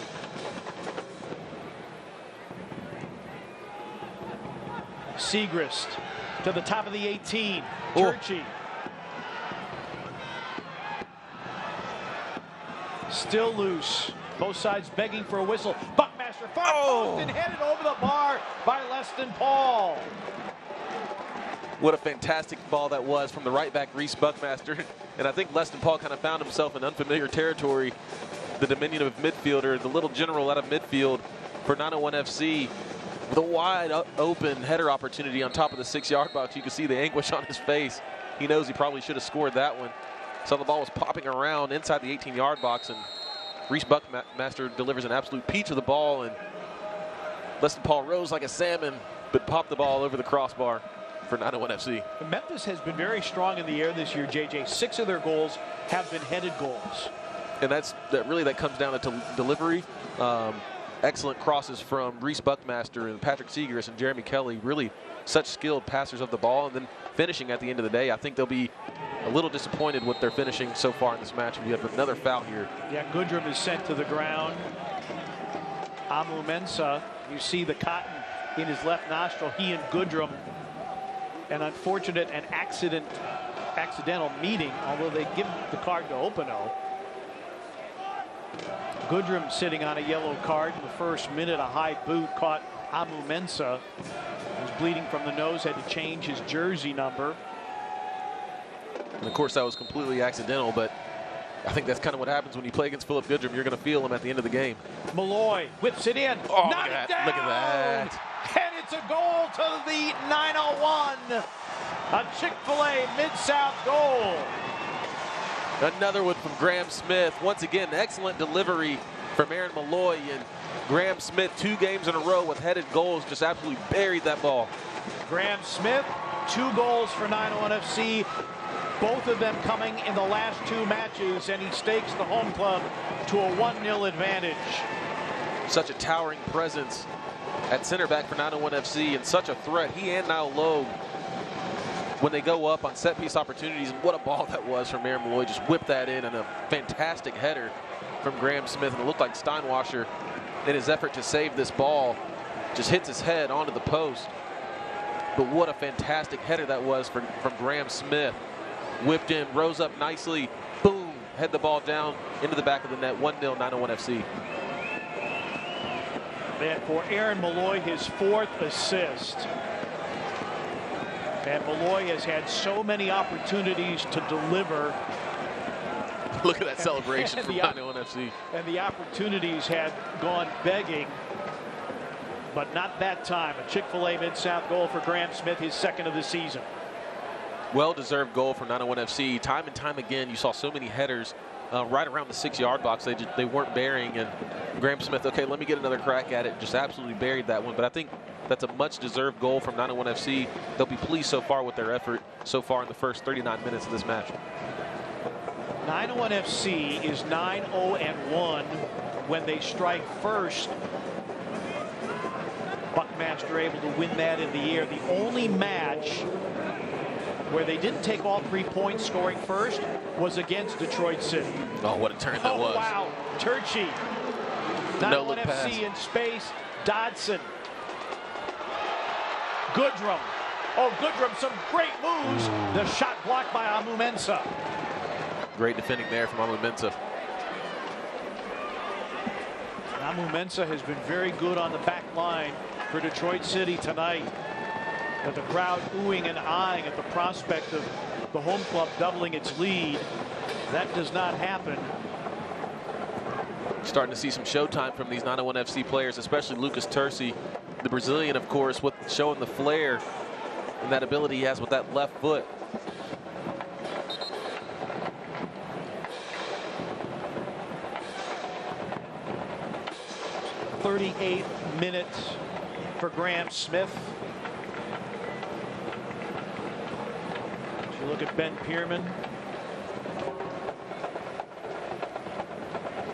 Segrist to the top of the 18. Turchi. Still loose. Both sides begging for a whistle. Buckmaster far post and headed over the bar by Leston Paul. What a fantastic ball that was from the right back, Reese Buckmaster. And I think Leston Paul kind of found himself in unfamiliar territory. The diminutive midfielder, the little general out of midfield for 901 FC. With a wide open header opportunity on top of the 6-yard box. You can see the anguish on his face. He knows he probably should have scored that one. So the ball was popping around inside the 18-yard box, and Reese Buckmaster delivers an absolute peach of the ball, and Leston Paul rose like a salmon, but popped the ball over the crossbar for 901 FC. Memphis has been very strong in the air this year, JJ. 6 of their goals have been headed goals. And that comes down to delivery. Excellent crosses from Reese Buckmaster and Patrick Segrist and Jeremy Kelly. Really such skilled passers of the ball, and then finishing at the end of the day. I think they'll be a little disappointed with their finishing so far in this match. We have another foul here. Yeah, Goodrum is sent to the ground. Amu Mensah, you see the cotton in his left nostril. He and Goodrum, an unfortunate and accidental meeting, although they give the card to Openo. Goodrum sitting on a yellow card in the first minute. A high boot caught Amu Mensah. He was bleeding from the nose, had to change his jersey number. And of course, that was completely accidental, but I think that's kind of what happens when you play against Philip Goodrum. You're going to feel him at the end of the game. Malloy whips it in. Oh, Knock it down. Look at that. And it's a goal to the 901. A Chick-fil-A Mid-South goal. Another one from Graham Smith. Once again, excellent delivery from Aaron Malloy. And Graham Smith, 2 games in a row with headed goals, just absolutely buried that ball. Graham Smith, 2 goals for 901 FC. Both of them coming in the last 2 matches, and he stakes the home club to a 1-0 advantage. Such a towering presence at center back for 901 FC, and such a threat. He and Niall Logue, when they go up on set-piece opportunities, and what a ball that was from Aaron Malloy. Just whipped that in, and a fantastic header from Graham Smith. And it looked like Steinwasser, in his effort to save this ball, just hits his head onto the post. But what a fantastic header that was from Graham Smith. Whipped in, rose up nicely, boom, head the ball down into the back of the net. 1-0 901 FC. And for Aaron Malloy, his 4th assist. And Malloy has had so many opportunities to deliver. Look at that celebration from 901 FC. And the opportunities had gone begging, but not that time. A Chick-fil-A Mid-South goal for Graham Smith, his 2nd of the season. Well-deserved goal for 901 FC. Time and time again, you saw so many headers right around the 6-yard box. They weren't bearing, and Graham Smith, okay, let me get another crack at it. Just absolutely buried that one. But I think that's a much-deserved goal from 901 FC. They'll be pleased so far with their effort so far in the first 39 minutes of this match. 901 FC is 9-0-1 when they strike first. Buckmaster able to win that in the air. The only match where they didn't take all 3 points scoring first was against Detroit City. Oh, what a turn that was. Oh, wow. Turchi. No 9-1 look FC pass. in space. Dodson. Goodrum. Oh, Goodrum, some great moves. The shot blocked by Amu Mensah. Great defending there from Amu Mensah. Amu Mensah has been very good on the back line for Detroit City tonight. But the crowd oohing and eyeing at the prospect of the home club doubling its lead. That does not happen. Starting to see some showtime from these 901 FC players, especially Lucas Tursi, the Brazilian, of course, with showing the flair and that ability he has with that left foot. .38 minutes for Graham Smith. As you look at Ben Pierman.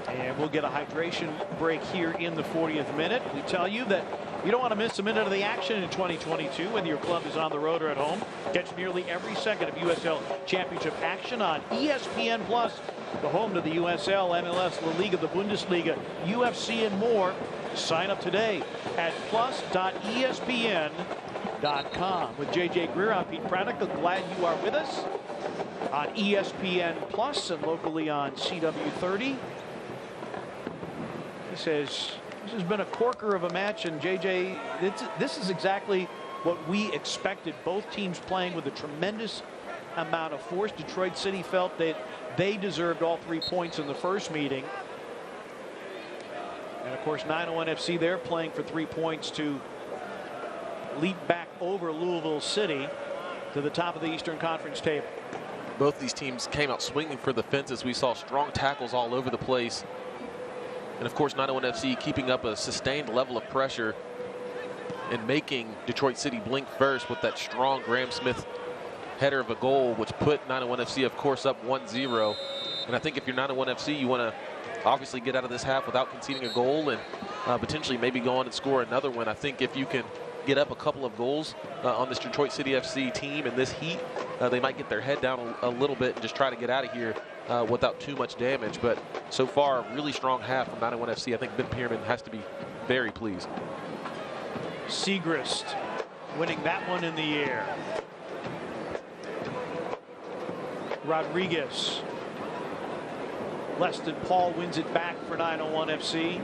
And we'll get a hydration break here in the 40th minute. We tell you that you don't want to miss a minute of the action in 2022, whether your club is on the road or at home. Catch nearly every second of USL Championship action on ESPN Plus, the home to the USL, MLS, La Liga, the Bundesliga, UFC, and more. Sign up today at plus.espn.com. With JJ Greer, I'm Pete Pranica. Glad you are with us on ESPN Plus and locally on CW30. This has been a corker of a match, and JJ, this is exactly what we expected. Both teams playing with a tremendous amount of force. Detroit City felt that they deserved all 3 points in the first meeting. And of course, 901 FC, they're playing for 3 points to leap back over Louisville City to the top of the Eastern Conference table. Both these teams came out swinging for the fences. We saw strong tackles all over the place. And of course, 901 FC keeping up a sustained level of pressure and making Detroit City blink first with that strong Graham Smith header of a goal, which put 901 FC, of course, up 1-0. And I think if you're 901 FC, you want to obviously get out of this half without conceding a goal and potentially maybe go on and score another one. I think if you can get up a couple of goals on this Detroit City FC team in this heat, they might get their head down a little bit and just try to get out of here without too much damage. But so far, a really strong half from 901 FC. I think Ben Pierman has to be very pleased. Segrist winning that one in the air. Rodriguez. Leston Paul wins it back for 901 FC.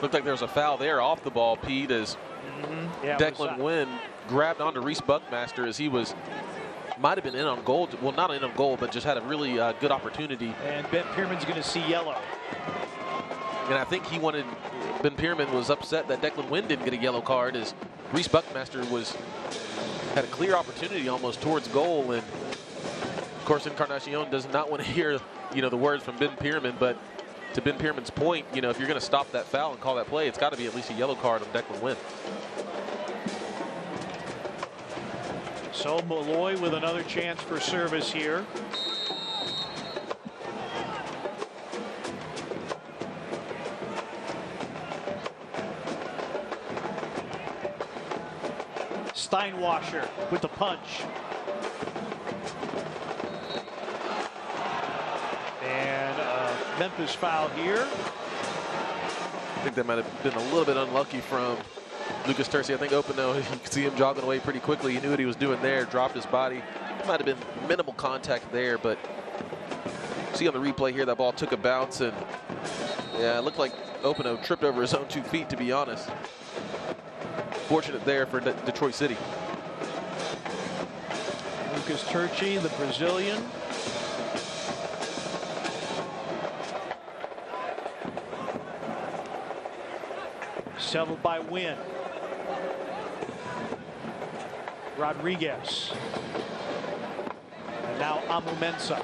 Looked like there was a foul there off the ball, Pete, as Declan Wynn grabbed onto Reese Buckmaster as he might have been in on goal. Well, not in on goal, but just had a really good opportunity. And Ben Pierman's going to see yellow. And I think Ben Pierman was upset that Declan Wynn didn't get a yellow card, as Reese Buckmaster had a clear opportunity almost towards goal. And of course, Encarnacion does not want to hear, the words from Ben Pierman, but to Ben Pierman's point, if you're going to stop that foul and call that play, it's got to be at least a yellow card on Declan Wynn. So Malloy with another chance for service here. Steinwasser with the punch. And Memphis foul here. I think that might have been a little bit unlucky from Lucas Tursi. I think Opino, you could see him jogging away pretty quickly. He knew what he was doing there, dropped his body. Might have been minimal contact there, but see on the replay here, that ball took a bounce, and yeah, it looked like Opino tripped over his own 2 feet, to be honest. Fortunate there for Detroit City. Lucas Turchi, the Brazilian. Settled by Wynn. Rodriguez. And now Amu Mensah.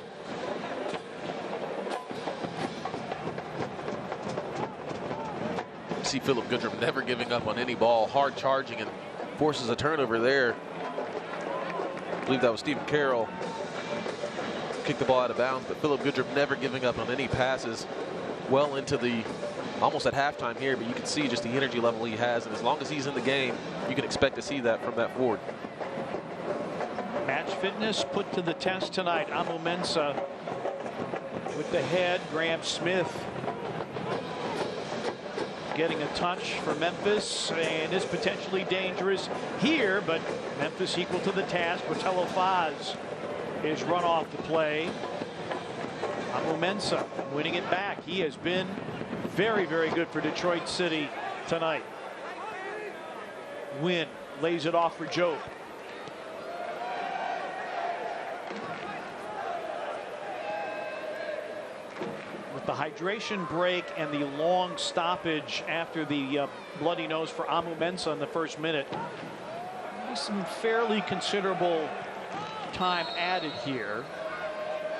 See Philip Goodrum never giving up on any ball, hard charging, and forces a turnover there. I believe that was Stephen Carroll. Kicked the ball out of bounds, but Philip Goodrum never giving up on any passes. well into the almost at halftime here, but you can see just the energy level he has, and as long as he's in the game, you can expect to see that from that forward. Match fitness put to the test tonight. Amu Mensah with the head. Graham Smith getting a touch for Memphis, and is potentially dangerous here, but Memphis equal to the task. Botello Faz is run off the play. Amu Mensah winning it back. He has been very, very good for Detroit City tonight. Wynn lays it off for Jobe. With the hydration break and the long stoppage after the bloody nose for Amu Mensah in the first minute, some fairly considerable time added here.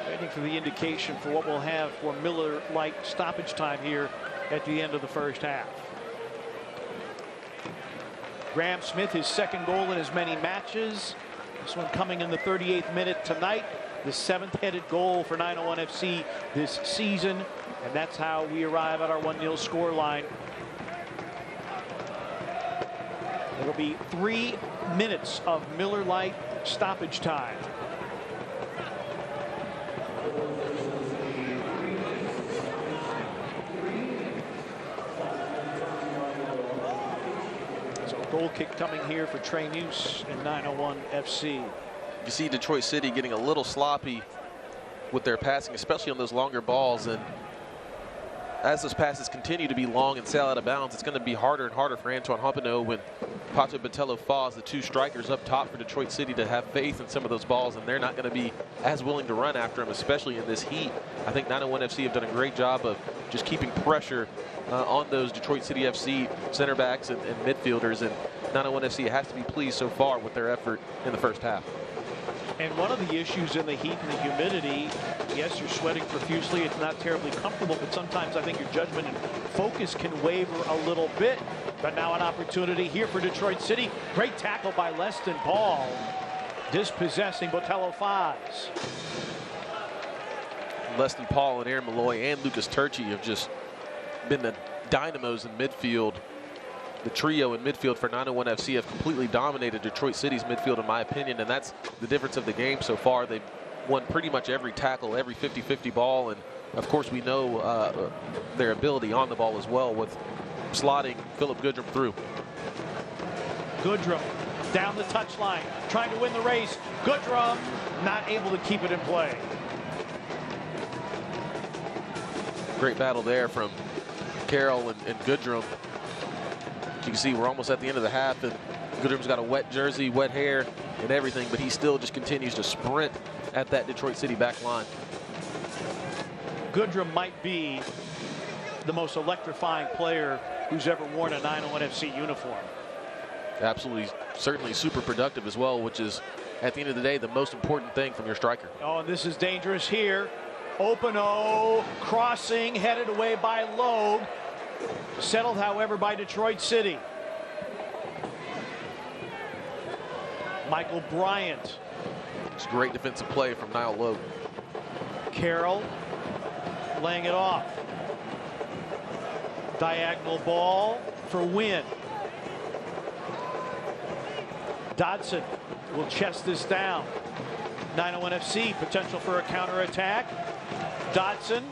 Waiting for the indication for what we'll have for Miller Lite stoppage time here at the end of the first half. Graham Smith, his second goal in as many matches. This one coming in the 38th minute tonight. The 7th headed goal for 901 FC this season. And that's how we arrive at our 1-0 score line. It'll be 3 minutes of Miller Lite stoppage time. Goal kick coming here for Trey Neuse and 901 FC. You see Detroit City getting a little sloppy with their passing, especially on those longer balls. And as those passes continue to be long and sail out of bounds, it's going to be harder and harder for Antoine Humpano when Pato Botello Faz, the two strikers up top for Detroit City, to have faith in some of those balls, and they're not going to be as willing to run after him, especially in this heat. I think 901 FC have done a great job of just keeping pressure on those Detroit City FC center backs and midfielders, and 901 FC has to be pleased so far with their effort in the first half. And one of the issues in the heat and the humidity, yes, you're sweating profusely, it's not terribly comfortable, but sometimes I think your judgment and focus can waver a little bit. But now an opportunity here for Detroit City. Great tackle by Leston Paul, dispossessing Botello Faz. Leston Paul and Aaron Malloy and Lucas Turchi have just been the dynamos in midfield. The trio in midfield for 901 FC have completely dominated Detroit City's midfield, in my opinion, and that's the difference of the game so far. They've won pretty much every tackle, every 50-50 ball, and of course we know their ability on the ball as well with slotting Philip Goodrum through. Goodrum down the touchline, trying to win the race. Goodrum not able to keep it in play. Great battle there from Carroll and Goodrum. You can see we're almost at the end of the half, and Goodrum's got a wet jersey, wet hair, and everything, but he still just continues to sprint at that Detroit City back line. Goodrum might be the most electrifying player who's ever worn a 901 FC uniform. Absolutely, certainly super productive as well, which is, at the end of the day, the most important thing from your striker. Oh, and this is dangerous here. Openo crossing, headed away by Logue. Settled, however, by Detroit City. Michael Bryant. It's great defensive play from Niall Logue. Carroll laying it off. Diagonal ball for Wynn. Dodson will chest this down. 901 FC, potential for a counterattack. Dodson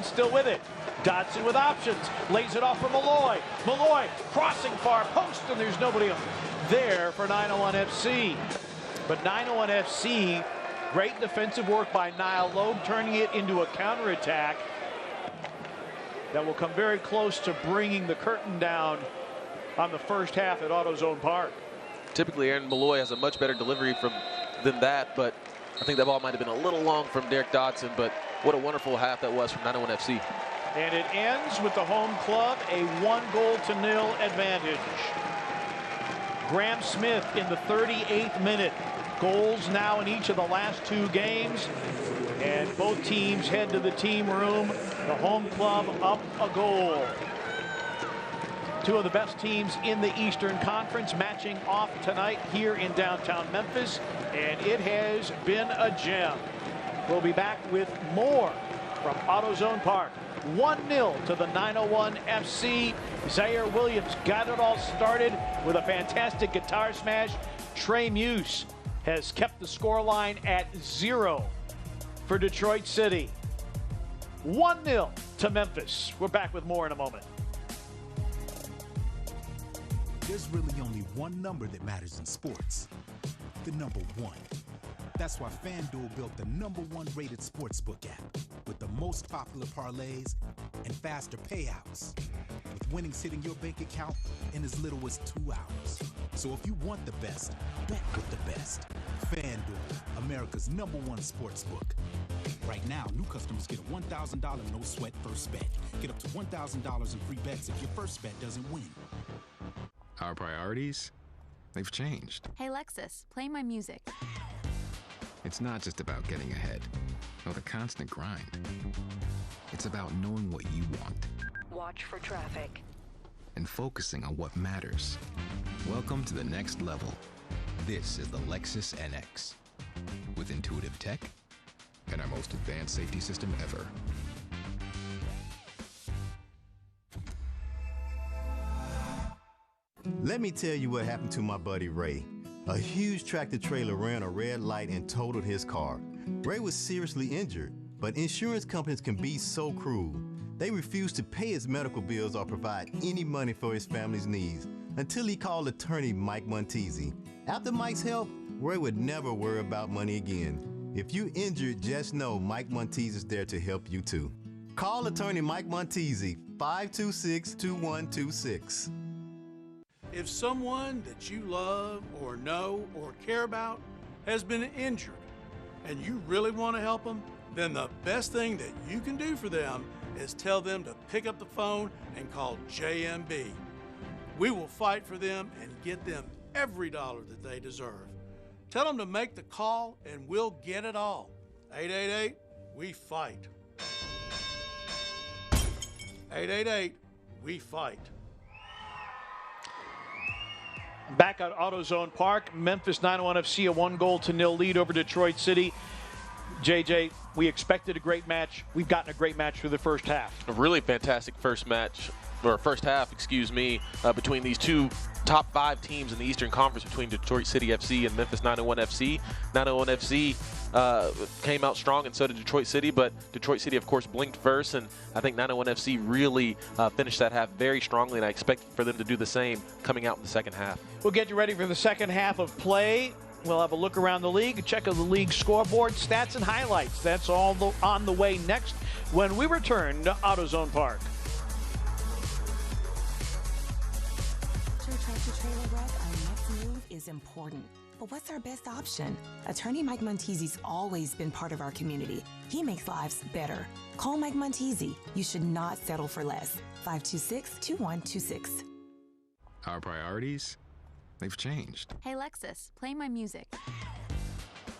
still with it. Dodson with options, lays it off for Malloy. Malloy crossing far post, and there's nobody there for 901 FC. But 901 FC, great defensive work by Niall Logue, turning it into a counterattack that will come very close to bringing the curtain down on the first half at AutoZone Park. Typically, Aaron Malloy has a much better delivery than that, but I think that ball might have been a little long from Derek Dodson, but what a wonderful half that was from 901 FC. And it ends with the home club a 1-0 advantage. Graham Smith in the 38th minute. Goals now in each of the last 2 games. And both teams head to the team room. The home club up a goal. 2 of the best teams in the Eastern Conference matching off tonight here in downtown Memphis. And it has been a gem. We'll be back with more from AutoZone Park. 1-0 to the 901 FC. Zaire Williams got it all started with a fantastic guitar smash. Trey Muse has kept the scoreline at 0 for Detroit City. 1-0 to Memphis. We're back with more in a moment. There's really only one number that matters in sports. The number 1. That's why FanDuel built the #1 rated sportsbook app with the most popular parlays and faster payouts, with winnings hitting your bank account in as little as 2 hours. So if you want the best, bet with the best. FanDuel, America's #1 sportsbook. Right now, new customers get a $1,000 no-sweat first bet. Get up to $1,000 in free bets if your first bet doesn't win. Our priorities, they've changed. Hey Lexus, play my music. It's not just about getting ahead or the constant grind. It's about knowing what you want. Watch for traffic. And focusing on what matters. Welcome to the next level. This is the Lexus NX. With intuitive tech and our most advanced safety system ever. Let me tell you what happened to my buddy Ray. A huge tractor trailer ran a red light and totaled his car. Ray was seriously injured, but insurance companies can be so cruel. They refused to pay his medical bills or provide any money for his family's needs until he called attorney Mike Montesi. After Mike's help, Ray would never worry about money again. If you're injured, just know Mike Montesi is there to help you too. Call attorney Mike Montesi, 526-2126. If someone that you love or know or care about has been injured and you really want to help them, then the best thing that you can do for them is tell them to pick up the phone and call JMB. We will fight for them and get them every dollar that they deserve. Tell them to make the call and we'll get it all. 888, we fight. 888, we fight. Back at AutoZone Park, Memphis 901 FC a 1-0 lead over Detroit City. JJ, we expected a great match. We've gotten a great match through the first half. A really fantastic first half, between these two top 5 teams in the Eastern Conference, between Detroit City FC and Memphis 901 FC. 901 FC came out strong, and so did Detroit City, but Detroit City, of course, blinked first, and I think 901 FC really finished that half very strongly, and I expect for them to do the same coming out in the second half. We'll get you ready for the second half of play. We'll have a look around the league, check out the league scoreboard, stats, and highlights. That's all on the way next when we return to AutoZone Park. Tractor-trailer wreck, our next move is important. But what's our best option? Attorney Mike Montesi's always been part of our community. He makes lives better. Call Mike Montesi. You should not settle for less. 526-2126. Our priorities, they've changed. Hey Lexus, play my music.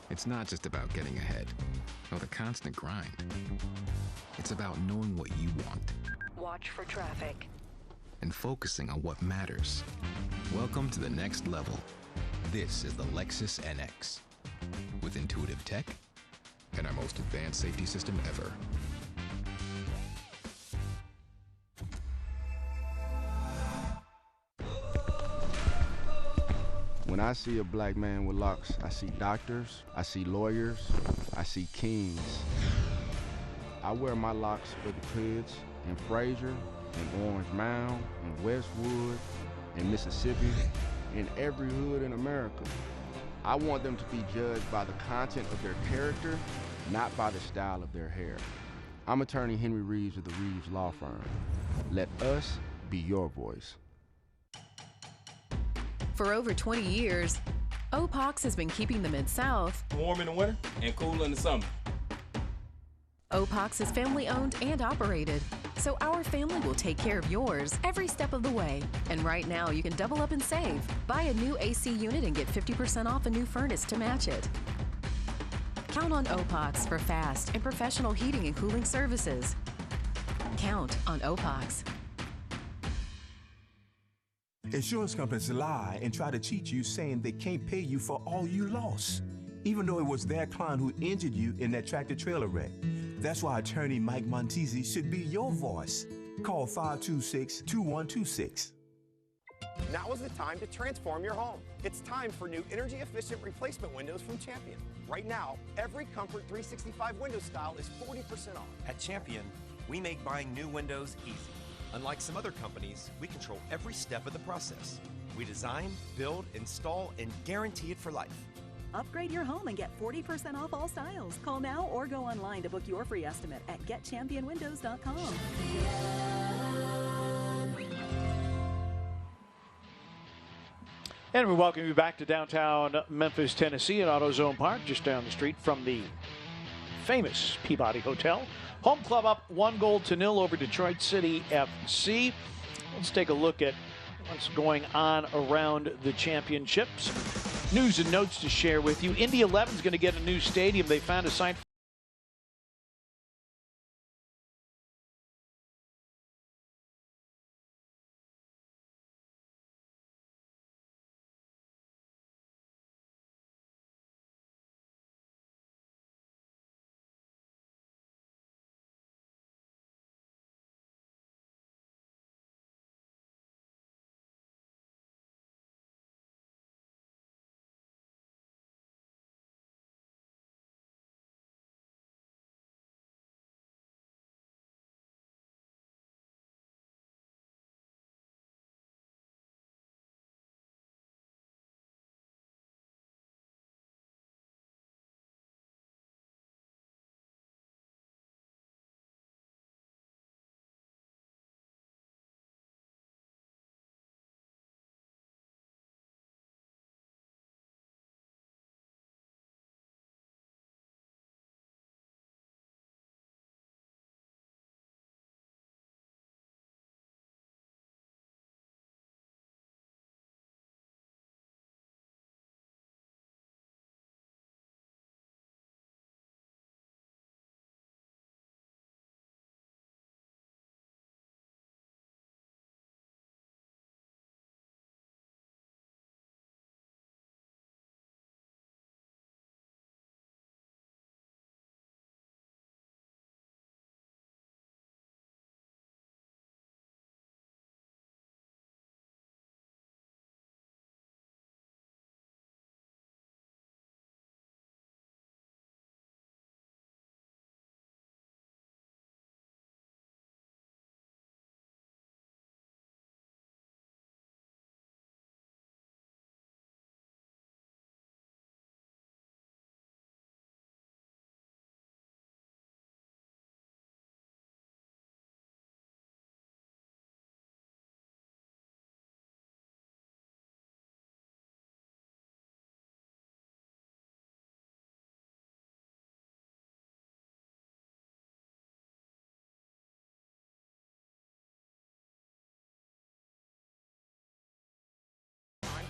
It's not just about getting ahead or the constant grind. It's about knowing what you want. Watch for traffic. And focusing on what matters. Welcome to the next level. This is the Lexus NX. With intuitive tech and our most advanced safety system ever. When I see a black man with locks, I see doctors, I see lawyers, I see kings. I wear my locks for the kids in Fraser, in Orange Mound, in Westwood, in Mississippi, in every hood in America. I want them to be judged by the content of their character, not by the style of their hair. I'm attorney Henry Reeves of the Reeves Law Firm. Let us be your voice. For over 20 years, OPOX has been keeping the Mid-South warm in the winter and cool in the summer. OPOX is family-owned and operated, so our family will take care of yours every step of the way. And right now, you can double up and save. Buy a new AC unit and get 50% off a new furnace to match it. Count on OPOX for fast and professional heating and cooling services. Count on OPOX. Insurance companies lie and try to cheat you, saying they can't pay you for all you lost, even though it was their client who injured you in that tractor-trailer wreck. That's why attorney Mike Montesi should be your voice. Call 526-2126. Now is the time to transform your home. It's time for new energy-efficient replacement windows from Champion. Right now, every Comfort 365 window style is 40% off. At Champion, we make buying new windows easy. Unlike some other companies, we control every step of the process. We design, build, install, and guarantee it for life. Upgrade your home and get 40% off all styles. Call now or go online to book your free estimate at getchampionwindows.com. And we welcome you back to downtown Memphis, Tennessee at AutoZone Park, just down the street from the famous Peabody Hotel. Home club up 1-0 over Detroit City FC. Let's take a look at what's going on around the championships. News and notes to share with you. Indy 11 is going to get a new stadium. They found a site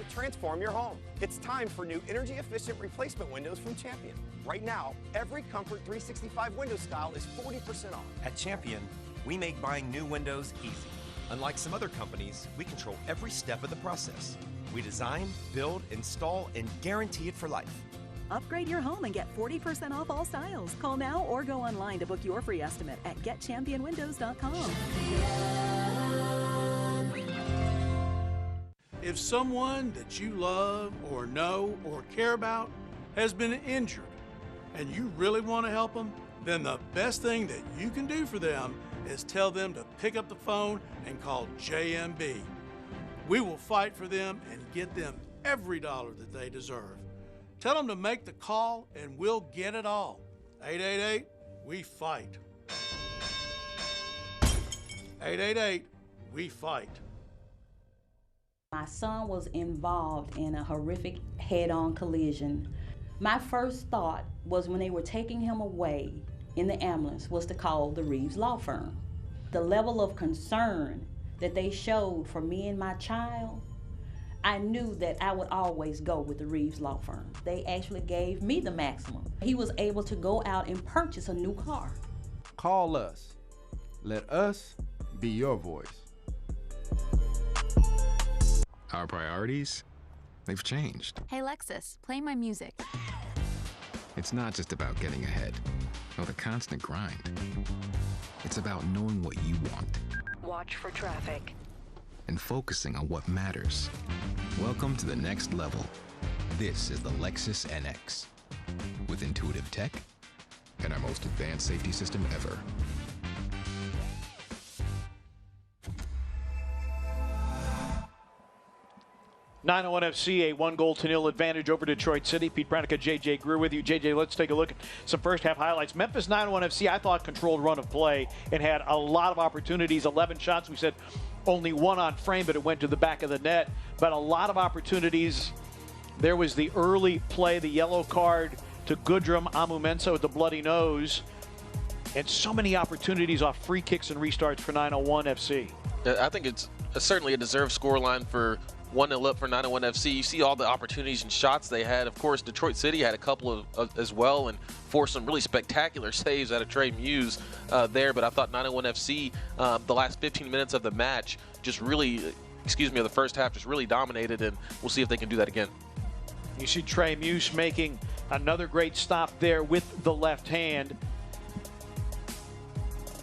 to transform your home. It's time for new energy-efficient replacement windows from Champion. Right now, every Comfort 365 window style is 40% off. At Champion, we make buying new windows easy. Unlike some other companies, we control every step of the process. We design, build, install, and guarantee it for life. Upgrade your home and get 40% off all styles. Call now or go online to book your free estimate at getchampionwindows.com. If someone that you love or know or care about has been injured and you really want to help them, then the best thing that you can do for them is tell them to pick up the phone and call JMB. We will fight for them and get them every dollar that they deserve. Tell them to make the call and we'll get it all. 888, we fight. 888, we fight. My son was involved in a horrific head-on collision. My first thought was when they were taking him away in the ambulance was to call the Reeves Law Firm. The level of concern that they showed for me and my child, I knew that I would always go with the Reeves Law Firm. They actually gave me the maximum. He was able to go out and purchase a new car. Call us. Let us be your voice. Our priorities, they've changed. Hey Lexus, play my music. It's not just about getting ahead. or the constant grind. It's about knowing what you want. Watch for traffic. And focusing on what matters. Welcome to the next level. This is the Lexus NX. With intuitive tech and our most advanced safety system ever. .901 FC, a 1-0 advantage over Detroit City. Pete Pranica, J.J. Greer with you. J.J., let's take a look at some first-half highlights. Memphis 901 FC, I thought, controlled run of play and had a lot of opportunities. 11 shots. We said only one on frame, but it went to the back of the net. But a lot of opportunities. There was the early play, the yellow card to Goodrum Amumenso with the bloody nose. And so many opportunities off free kicks and restarts for 901 FC. I think it's certainly a deserved scoreline for 1-0 up for 901 FC. You see all the opportunities and shots they had. Of course, Detroit City had a couple of as well and forced some really spectacular saves out of Trey Muse there. But I thought 901 FC, the last 15 minutes of the match, just really, of the first half, just really dominated. And we'll see if they can do that again. You see Trey Muse making another great stop there with the left hand.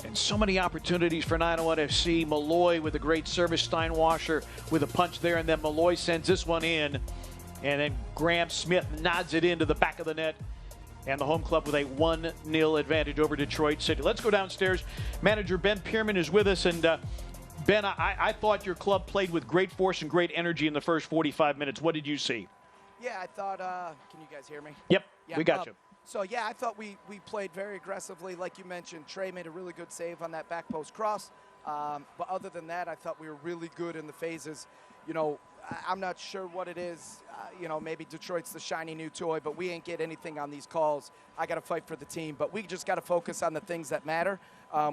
And so many opportunities for 901 FC. Malloy with a great service. Steinwasser with a punch there. And then Malloy sends this one in. And then Graham Smith nods it into the back of the net. And the home club with a 1-0 advantage over Detroit City. Let's go downstairs. Manager Ben Pierman is with us. And Ben, I thought your club played with great force and great energy in the first 45 minutes. What did you see? Yeah, I thought, can you guys hear me? Yep, yeah, we got you. So, yeah, I thought we played very aggressively. Like you mentioned, Trey made a really good save on that back post cross. But other than that, I thought we were really good in the phases. You know, I'm not sure what it is. You know, maybe Detroit's the shiny new toy, but we ain't get anything on these calls. I got to fight for the team. But we just got to focus on the things that matter.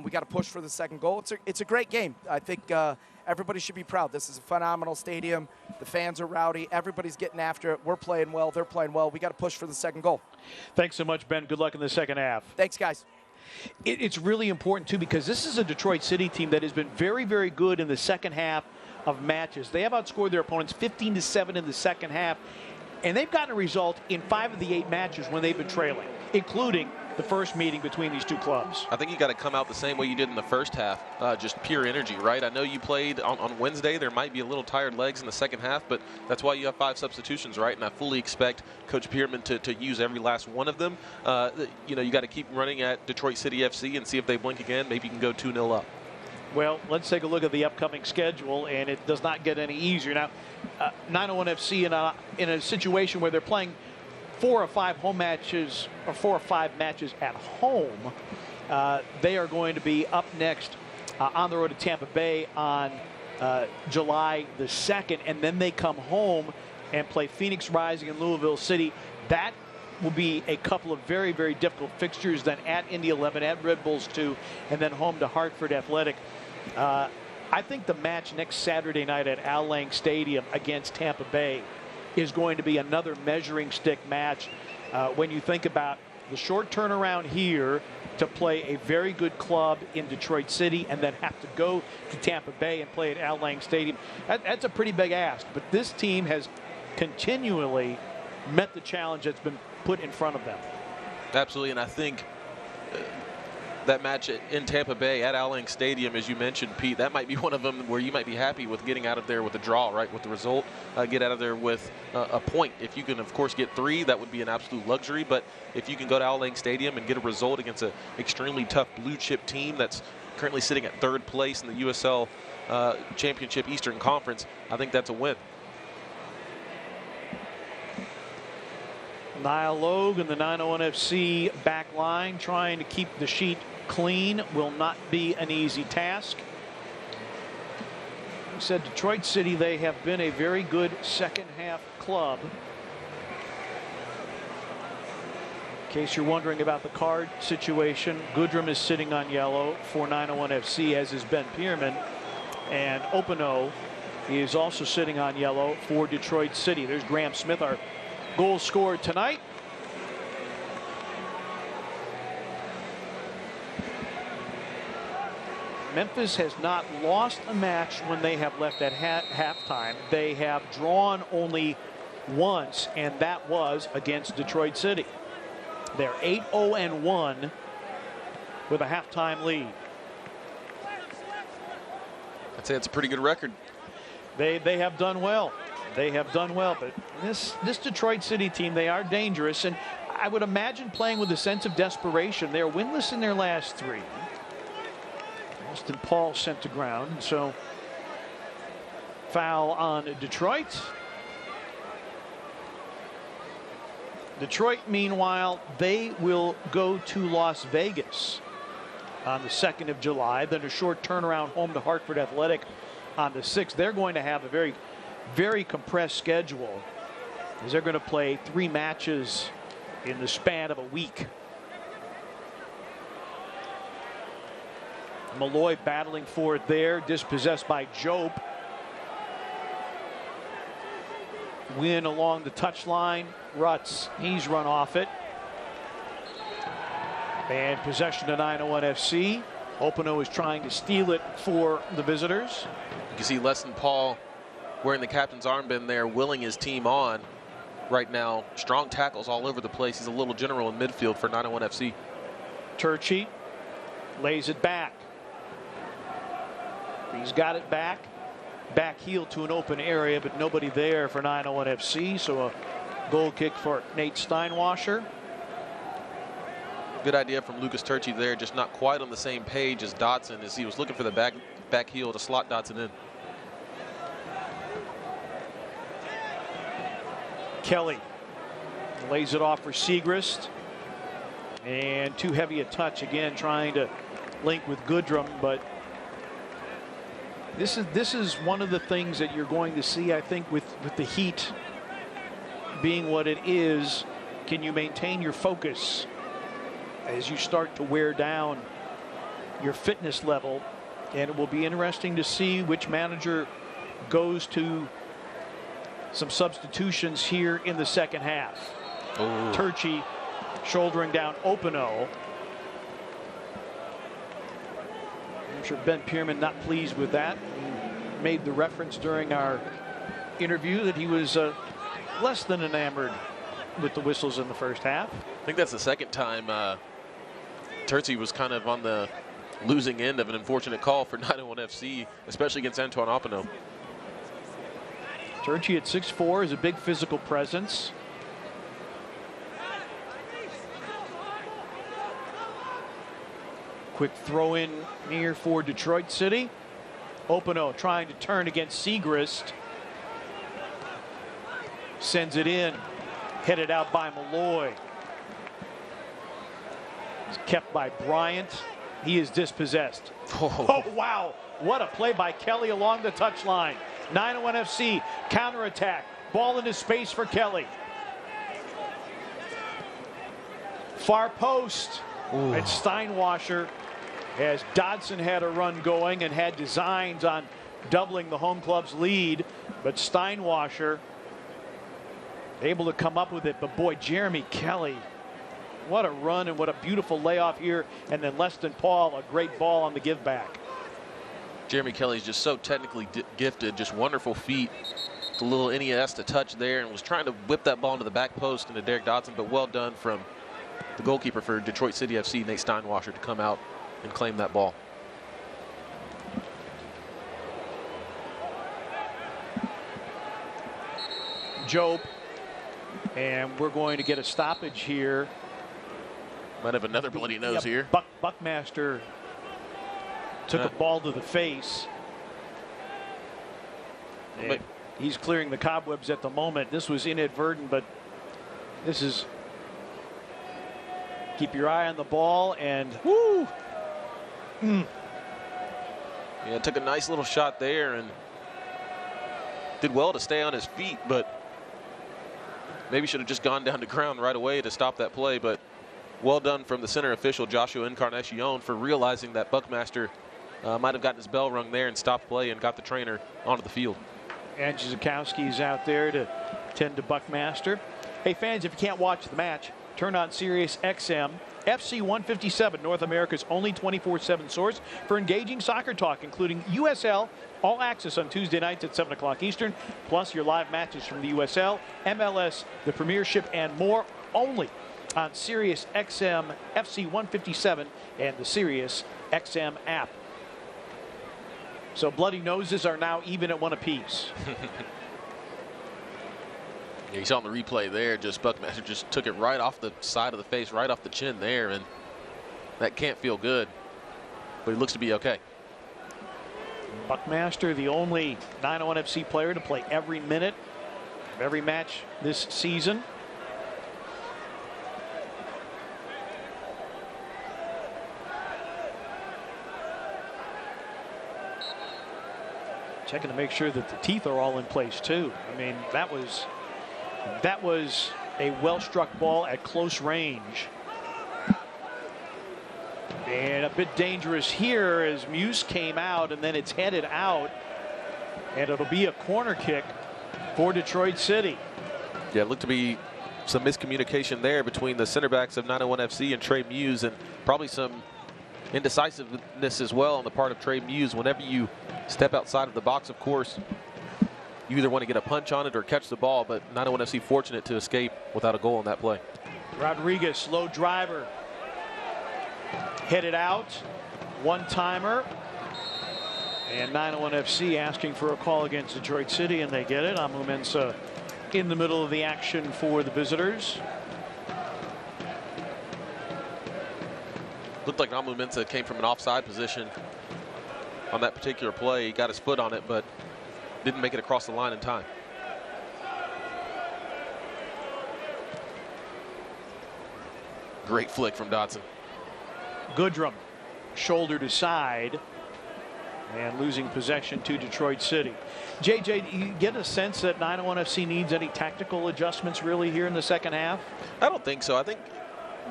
We got to push for the second goal. It's a great game. I think everybody should be proud. This is a phenomenal stadium. The fans are rowdy. Everybody's getting after it. We're playing well. They're playing well. We got to push for the second goal. Thanks so much, Ben. Good luck in the second half. Thanks, guys. It's really important, too, because this is a Detroit City team that has been very, very good in the second half of matches. They have outscored their opponents 15-7 in the second half, and they've gotten a result in 5 of the 8 matches when they've been trailing, including the first meeting between these two clubs. I think you got to come out the same way you did in the first half, just pure energy, right? I know you played on Wednesday. There might be a little tired legs in the second half, but that's why you have 5 substitutions, right? And I fully expect Coach Pierman to use every last one of them. You know, you got to keep running at Detroit City FC and see if they blink again. Maybe you can go 2-0 up. Well, let's take a look at the upcoming schedule, and it does not get any easier. Now, 901 FC in a situation where they're playing 4 or 5 home matches, or 4 or 5 matches at home, they are going to be up next on the road to Tampa Bay on July the 2nd, and then they come home and play Phoenix Rising and Louisville City. That will be a couple of very, very difficult fixtures. Then at Indy 11, at Red Bulls 2, and then home to Hartford Athletic. I think the match next Saturday night at Al Lang Stadium against Tampa Bay is going to be another measuring stick match when you think about the short turnaround here to play a very good club in Detroit City and then have to go to Tampa Bay and play at Al Lang Stadium. That's a pretty big ask, but this team has continually met the challenge that's been put in front of them. Absolutely, and I think that match in Tampa Bay at Al Lang Stadium, as you mentioned, Pete, that might be one of them where you might be happy with getting out of there with a draw, right, with the result. Get out of there with a point. If you can, of course, get 3, that would be an absolute luxury. But if you can go to Al Lang Stadium and get a result against an extremely tough blue-chip team that's currently sitting at 3rd place in the USL Championship Eastern Conference, I think that's a win. Niall Logue and the 901 FC back line trying to keep the sheet clean will not be an easy task. We said Detroit City, they have been a very good second half club. In case you're wondering about the card situation, Goodrum is sitting on yellow for 901 FC, as is Ben Pierman, and Opino is also sitting on yellow for Detroit City. There's Graham Smith, our goal scored tonight. Memphis has not lost a match when they have left at halftime. They have drawn only once, and that was against Detroit City. They're 8-0-1 with a halftime lead. I'd say it's a pretty good record. They have done well. They have done well, but this Detroit City team, they are dangerous, and I would imagine playing with a sense of desperation. They're winless in their last 3. Austin Paul sent to ground, so foul on Detroit. Detroit, meanwhile, they will go to Las Vegas on the 2nd of July, then a short turnaround home to Hartford Athletic on the 6th. They're going to have a very, very compressed schedule, as they're going to play 3 matches in the span of a week. Malloy battling for it there, dispossessed by Jobe. Win along the touchline. Rutz, he's run off it. And possession to 901 FC. Openo is trying to steal it for the visitors. You can see Leston Paul wearing the captain's armband there, willing his team on right now. Strong tackles all over the place. He's a little general in midfield for 901 FC. Turchi lays it back. He's got it back. Back heel to an open area, but nobody there for 901 FC. So a goal kick for Nate Steinwasser. Good idea from Lucas Turchi there, just not quite on the same page as Dotson, as he was looking for the back heel to slot Dotson in. Kelly lays it off for Siegrist, and too heavy a touch again, trying to link with Goodrum, but this is one of the things that you're going to see, I think, with the heat being what it is. Can you maintain your focus as you start to wear down your fitness level? And it will be interesting to see which manager goes to some substitutions here in the second half. Oh. Turchi shouldering down Openo. I'm sure Ben Pierman not pleased with that. He made the reference during our interview that he was less than enamored with the whistles in the first half. I think that's the second time Turchi was kind of on the losing end of an unfortunate call for 901 FC, especially against Antoine Openo. Turchi at 6'4" is a big physical presence. Quick throw in here for Detroit City. Openo trying to turn against Siegrist. Sends it in. Headed out by Malloy. He's kept by Bryant. He is dispossessed. Oh, wow. What a play by Kelly along the touchline. 901 FC counterattack. Ball into space for Kelly. Far post. Ooh. And Steinwasser, as Dodson had a run going and had designs on doubling the home club's lead, but Steinwasser able to come up with it. But boy, Jeremy Kelly, what a run and what a beautiful layoff here. And then Leston Paul, a great ball on the give back. Jeremy Kelly's just so technically gifted, just wonderful feet. It's a little NES to touch there, and was trying to whip that ball into the back post into Derek Dotson, but well done from the goalkeeper for Detroit City FC, Nate Steinwasser, to come out and claim that ball. Jobe, and we're going to get a stoppage here. Might have another bloody nose here. Buckmaster took a ball to the face. And he's clearing the cobwebs at the moment. This was inadvertent, but this is, keep your eye on the ball, and whoo! Yeah, took a nice little shot there and did well to stay on his feet, but maybe should have just gone down to ground right away to stop that play. But well done from the center official, Joshua Encarnacion, for realizing that Buckmaster might have gotten his bell rung there and stopped play and got the trainer onto the field. Angie Zakowski is out there to tend to Buckmaster. Hey fans, if you can't watch the match, turn on Sirius XM. FC 157, North America's only 24/7 source for engaging soccer talk, including USL, all access on Tuesday nights at 7 o'clock Eastern, plus your live matches from the USL, MLS, the Premiership, and more, only on Sirius XM FC 157 and the Sirius XM app. So bloody noses are now even at 1 apiece. Yeah, you saw on the replay there, just Buckmaster just took it right off the side of the face, right off the chin there, and that can't feel good. But he looks to be okay. Buckmaster, the only 901 FC player to play every minute of every match this season. Checking to make sure that the teeth are all in place too. I mean, that was a well-struck ball at close range. And a bit dangerous here as Muse came out, and then it's headed out, and it'll be a corner kick for Detroit City. Yeah, it looked to be some miscommunication there between the center backs of 901 FC and Trey Muse, and probably some indecisiveness as well on the part of Trey Muse. Whenever you step outside of the box, of course, you either want to get a punch on it or catch the ball, but 901 FC fortunate to escape without a goal on that play. Rodriguez, low driver, headed out, one-timer, and 901 FC asking for a call against Detroit City, and they get it. Amu Mensah in the middle of the action for the visitors. Looked like Amu Mensah came from an offside position on that particular play. He got his foot on it, but didn't make it across the line in time. Great flick from Dodson. Goodrum, shoulder to side, and losing possession to Detroit City. JJ, do you get a sense that 901 FC needs any tactical adjustments really here in the second half? I don't think so. I think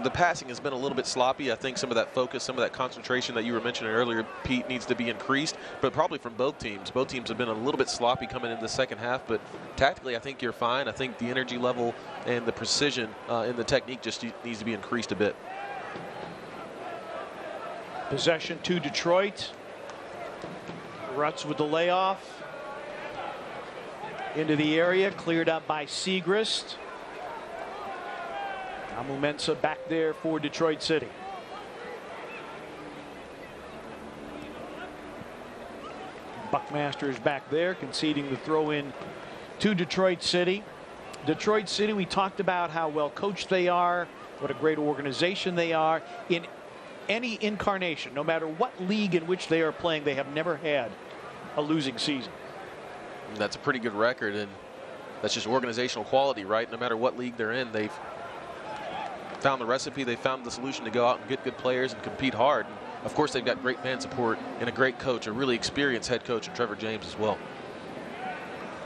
the passing has been a little bit sloppy. I think some of that focus, some of that concentration that you were mentioning earlier, Pete, needs to be increased, but probably from both teams. Both teams have been a little bit sloppy coming into the second half, but tactically I think you're fine. I think the energy level and the precision in the technique just needs to be increased a bit. Possession to Detroit. Rutz with the layoff. Into the area, cleared up by Segrist. Amu Mensah back there for Detroit City. Buckmaster's back there, conceding the throw in to Detroit City. Detroit City, we talked about how well coached they are, what a great organization they are. In any incarnation, no matter what league in which they are playing, they have never had a losing season. That's a pretty good record, and that's just organizational quality, right? No matter what league they're in, they've found the recipe, they found the solution to go out and get good players and compete hard. And of course, they've got great fan support and a great coach, a really experienced head coach in Trevor James as well.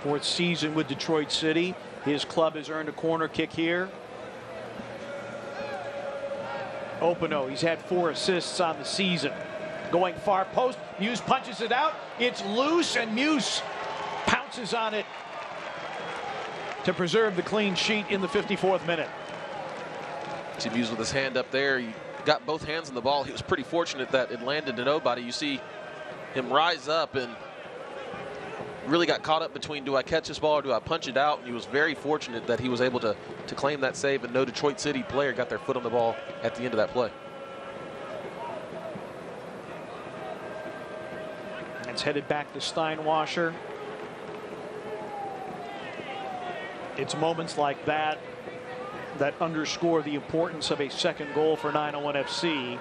Fourth season with Detroit City. His club has earned a corner kick here. Opano, he's had 4 assists on the season. Going far post, Muse punches it out. It's loose, and Muse pounces on it to preserve the clean sheet in the 54th minute. See Muse with his hand up there. He got both hands on the ball. He was pretty fortunate that it landed to nobody. You see him rise up and really got caught up between, do I catch this ball or do I punch it out? And he was very fortunate that he was able to claim that save, and no Detroit City player got their foot on the ball at the end of that play. It's headed back to Steinwasser. It's moments like that that underscore the importance of a second goal for 901 FC.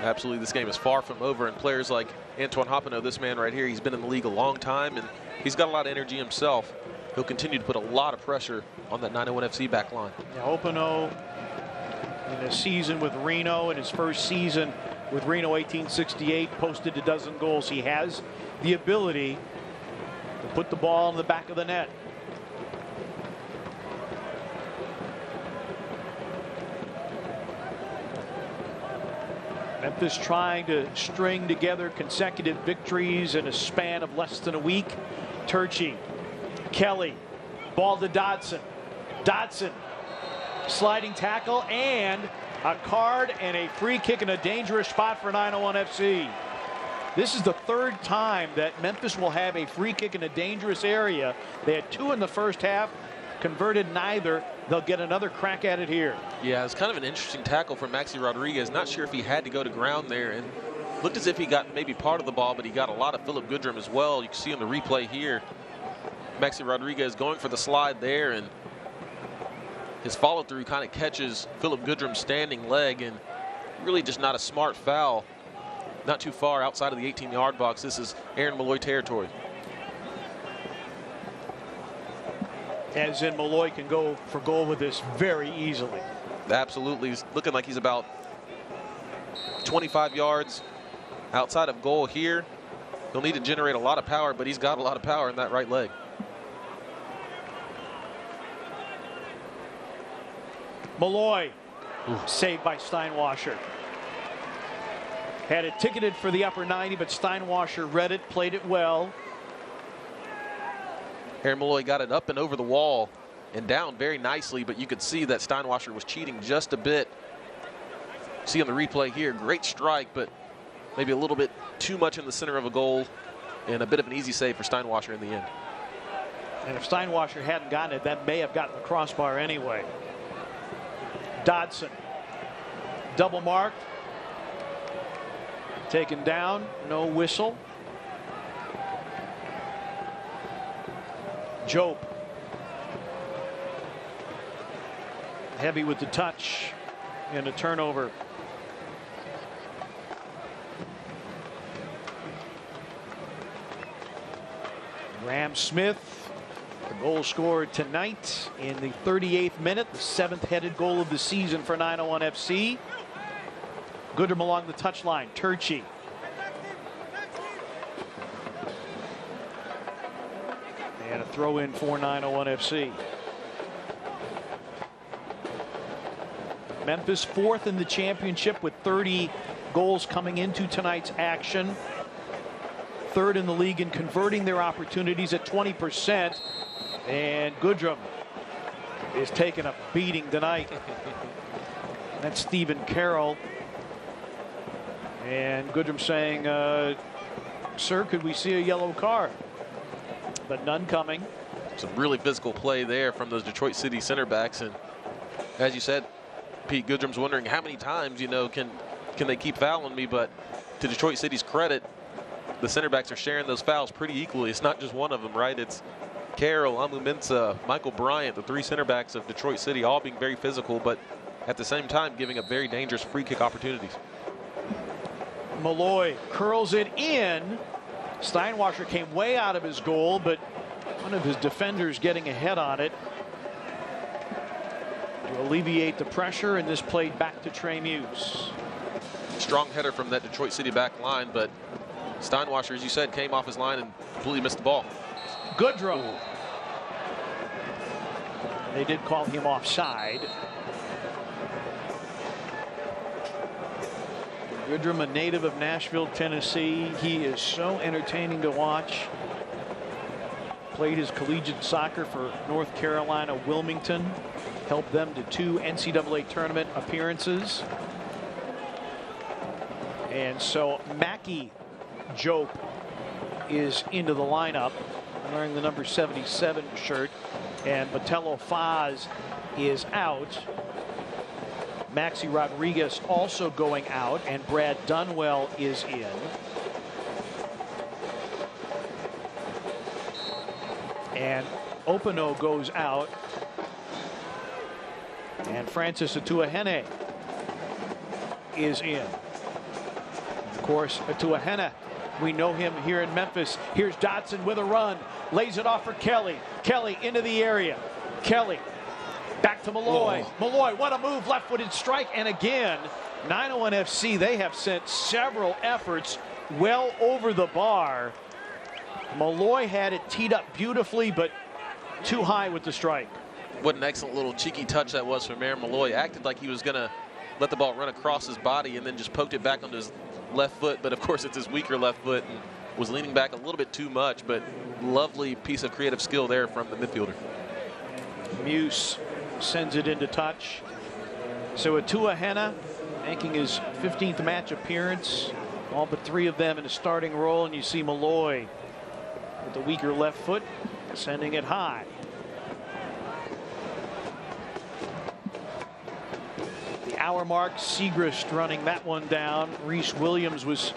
Absolutely, this game is far from over, and players like Antoine Hopino, this man right here, he's been in the league a long time, and he's got a lot of energy himself. He'll continue to put a lot of pressure on that 901 FC back line. Yeah, Hopino in a season with Reno, in his first season with Reno 1868, posted a dozen goals. He has the ability to put the ball in the back of the net. Memphis trying to string together consecutive victories in a span of less than a week. Turchi, Kelly, ball to Dodson. Dodson, sliding tackle, and a card and a free kick in a dangerous spot for 901 FC. This is the 3rd time that Memphis will have a free kick in a dangerous area. They had 2 in the first half. converted neither. They'll get another crack at it here. Yeah, it's kind of an interesting tackle from Maxi Rodriguez. Not sure if he had to go to ground there, and looked as if he got maybe part of the ball, but he got a lot of Philip Goodrum as well. You can see on the replay here, Maxi Rodriguez going for the slide there, and his follow-through kind of catches Philip Goodrum's standing leg, and really just not a smart foul. Not too far outside of the 18-yard box. This is Aaron Malloy territory. As in, Malloy can go for goal with this very easily. Absolutely. He's looking like he's about 25 yards outside of goal here. He'll need to generate a lot of power, but he's got a lot of power in that right leg. Malloy, saved by Steinwasser. Had it ticketed for the upper 90, but Steinwasser read it, played it well. Aaron Malloy got it up and over the wall and down very nicely, but you could see that Steinwasser was cheating just a bit. See on the replay here, great strike, but maybe a little bit too much in the center of a goal, and a bit of an easy save for Steinwasser in the end. And if Steinwasser hadn't gotten it, that may have gotten the crossbar anyway. Dodson, double marked, taken down, no whistle. Jope, heavy with the touch and a turnover. Graham Smith, the goal scored tonight in the 38th minute, the 7th headed goal of the season for 901 FC. Goodrum along the touchline, Turchi. And a throw in for 901 FC. Memphis 4th in the championship with 30 goals coming into tonight's action. 3rd in the league in converting their opportunities at 20%. And Goodrum is taking a beating tonight. That's Stephen Carroll. And Goodrum saying, sir, could we see a yellow card? But none coming. Some really physical play there from those Detroit City center backs. And as you said, Pete, Goodrum's wondering how many times, you know, can they keep fouling me? But to Detroit City's credit, the center backs are sharing those fouls pretty equally. It's not just one of them, right? It's Carroll, Amu-Mensah, Michael Bryant, the 3 center backs of Detroit City, all being very physical, but at the same time giving up very dangerous free kick opportunities. Malloy curls it in. Steinwasser came way out of his goal, but one of his defenders getting ahead on it to alleviate the pressure, and this played back to Trey Muse. Strong header from that Detroit City back line, but Steinwasser, as you said, came off his line and completely missed the ball. Goodrum. They did call him offside. Goodrum, a native of Nashville, Tennessee. He is so entertaining to watch. Played his collegiate soccer for North Carolina Wilmington. Helped them to 2 NCAA tournament appearances. And so Mackie Jope is into the lineup, wearing the number 77 shirt, and Botello Faz is out. Maxi Rodriguez also going out, and Brad Dunwell is in. And Opano goes out, and Francis Atuahene is in. Of course, Atuahene, we know him here in Memphis. Here's Dodson with a run, lays it off for Kelly. Kelly into the area. Kelly back to Malloy. Oh. Malloy, what a move, left-footed strike. And again, 901 FC, they have sent several efforts well over the bar. Malloy had it teed up beautifully, but too high with the strike. What an excellent little cheeky touch that was from Aaron Malloy. Acted like he was going to let the ball run across his body and then just poked it back onto his left foot, but of course it's his weaker left foot and was leaning back a little bit too much, but lovely piece of creative skill there from the midfielder. Muse sends it into touch. So Atuahene making his 15th match appearance, all but 3 of them in a starting role, and you see Malloy with the weaker left foot sending it high. hour mark. Segrist running that one down. Reese Williams was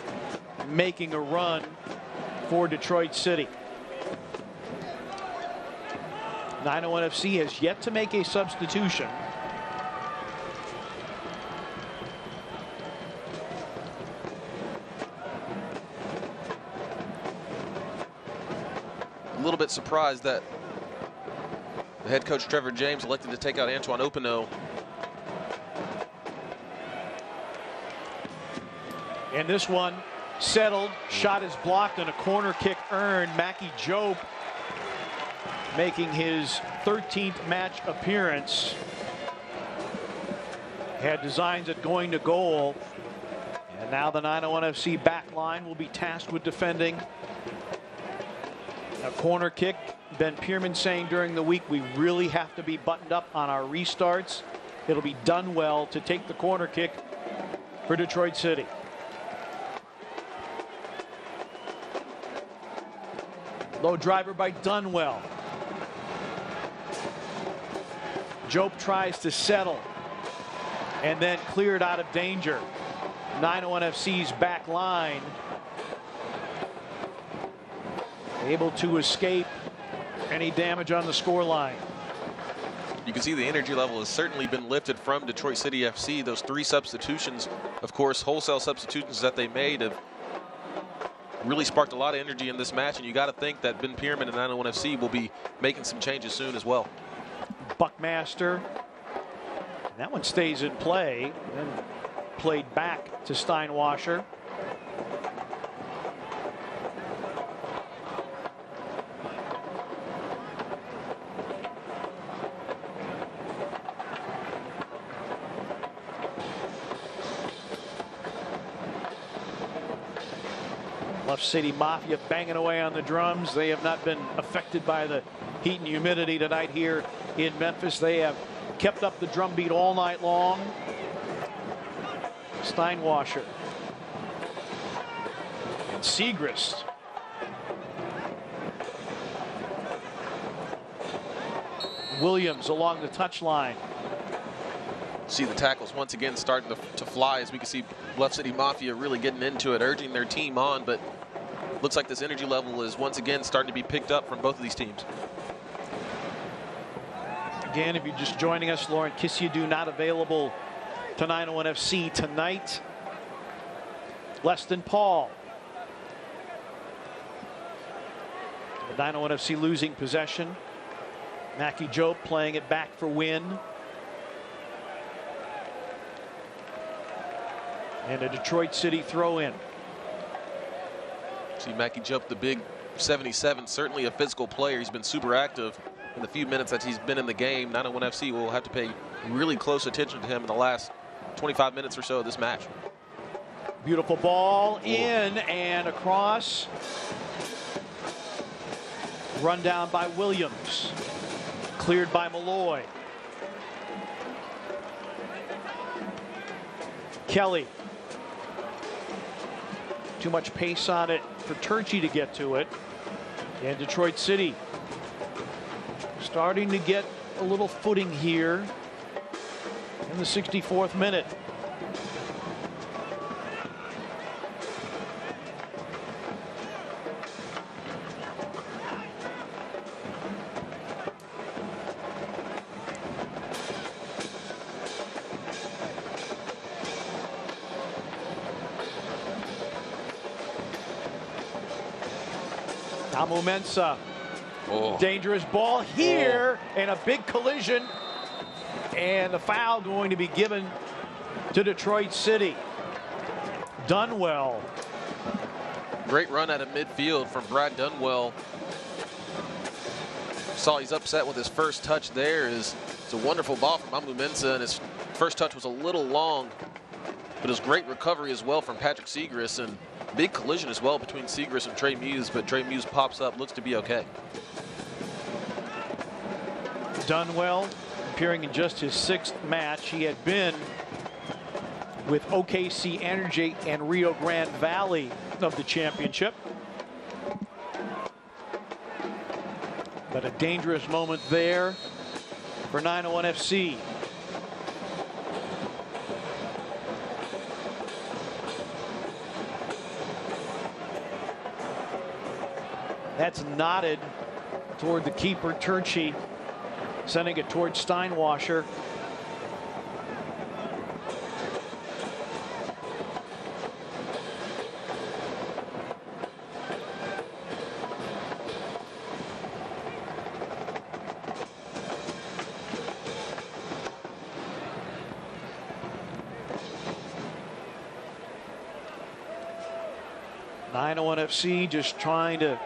making a run for Detroit City. 901 FC has yet to make a substitution. A little bit surprised that the head coach Trevor James elected to take out Antoine Opino. And this one settled. Shot is blocked and a corner kick earned. Mackie Jope making his 13th match appearance. Had designs at going to goal. And now the 901 FC back line will be tasked with defending a corner kick. Ben Pierman saying during the week we really have to be buttoned up on our restarts. It'll be Dunwell to take the corner kick for Detroit City. Low driver by Dunwell. Jope tries to settle and then cleared out of danger. 901 FC's back line able to escape any damage on the scoreline. You can see the energy level has certainly been lifted from Detroit City FC. Those 3 substitutions, of course, wholesale substitutions that they made have really sparked a lot of energy in this match, and you got to think that Ben Pierman and 901 FC will be making some changes soon as well. Buckmaster, and that one stays in play, then played back to Steinwasser. Left City Mafia banging away on the drums. They have not been affected by the heat and humidity tonight here in Memphis. They have kept up the drum beat all night long. Steinwasser and Segrist. Williams along the touchline. See the tackles once again starting to fly, as we can see Bluff City Mafia really getting into it, urging their team on, but looks like this energy level is once again starting to be picked up from both of these teams. Again, if you're just joining us, Lauren Kisiadu not available to 901 FC tonight. Leston Paul. The 901 FC losing possession. Mackie Jope playing it back for Wynn. And a Detroit City throw in. See Mackie Jope, the big 77, certainly a physical player. He's been super active in the few minutes that he's been in the game. 901 FC will have to pay really close attention to him in the last 25 minutes or so of this match. Beautiful ball in and across. Run down by Williams. Cleared by Malloy. Kelly. Too much pace on it for Turchi to get to it. And Detroit City starting to get a little footing here in the 64th minute. Mensa. Dangerous ball here and a big collision, and the foul going to be given to Detroit City. Dunwell. Great run out of midfield from Brad Dunwell. Saw he's upset with his first touch there. It's a wonderful ball from Amu Mensah, and his first touch was a little long, but it was great recovery as well from Patrick Segrist, and big collision as well between Segrist and Trey Muse, but Trey Muse pops up, looks to be okay. Dunwell appearing in just his 6th match. He had been with OKC Energy and Rio Grande Valley of the championship. But a dangerous moment there for 901 FC. That's knotted toward the keeper, Turchi, sending it towards Steinwasser. FC just trying to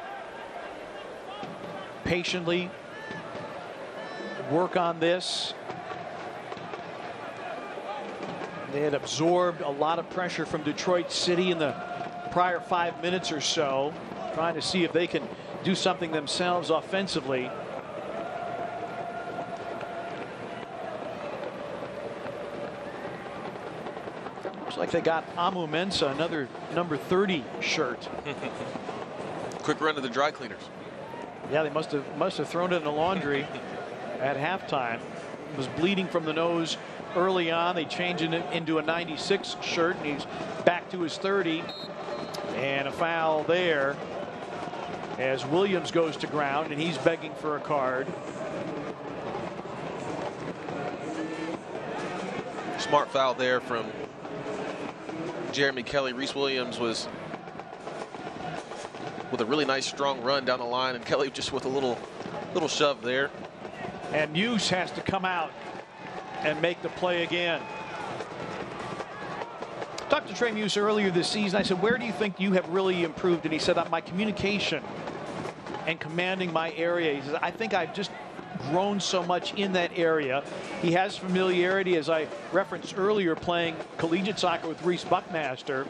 patiently work on this. They had absorbed a lot of pressure from Detroit City in the prior 5 minutes or so, trying to see if they can do something themselves offensively. Looks like they got Amu Mensah, another number 30 shirt. Quick run to the dry cleaners. Yeah, they must have thrown it in the laundry at halftime. It was bleeding from the nose early on. They changed it into a 96 shirt, and he's back to his 30. And a foul there as Williams goes to ground, and he's begging for a card. Smart foul there from Jeremy Kelly. Reese Williams was with a really nice strong run down the line, and Kelly just with a little shove there. And Muse has to come out and make the play again. Talked to Trey Muse earlier this season. I said, where do you think you have really improved? And he said, my communication and commanding my area. He says, I think I've just grown so much in that area. He has familiarity, as I referenced earlier, playing collegiate soccer with Reese Buckmaster.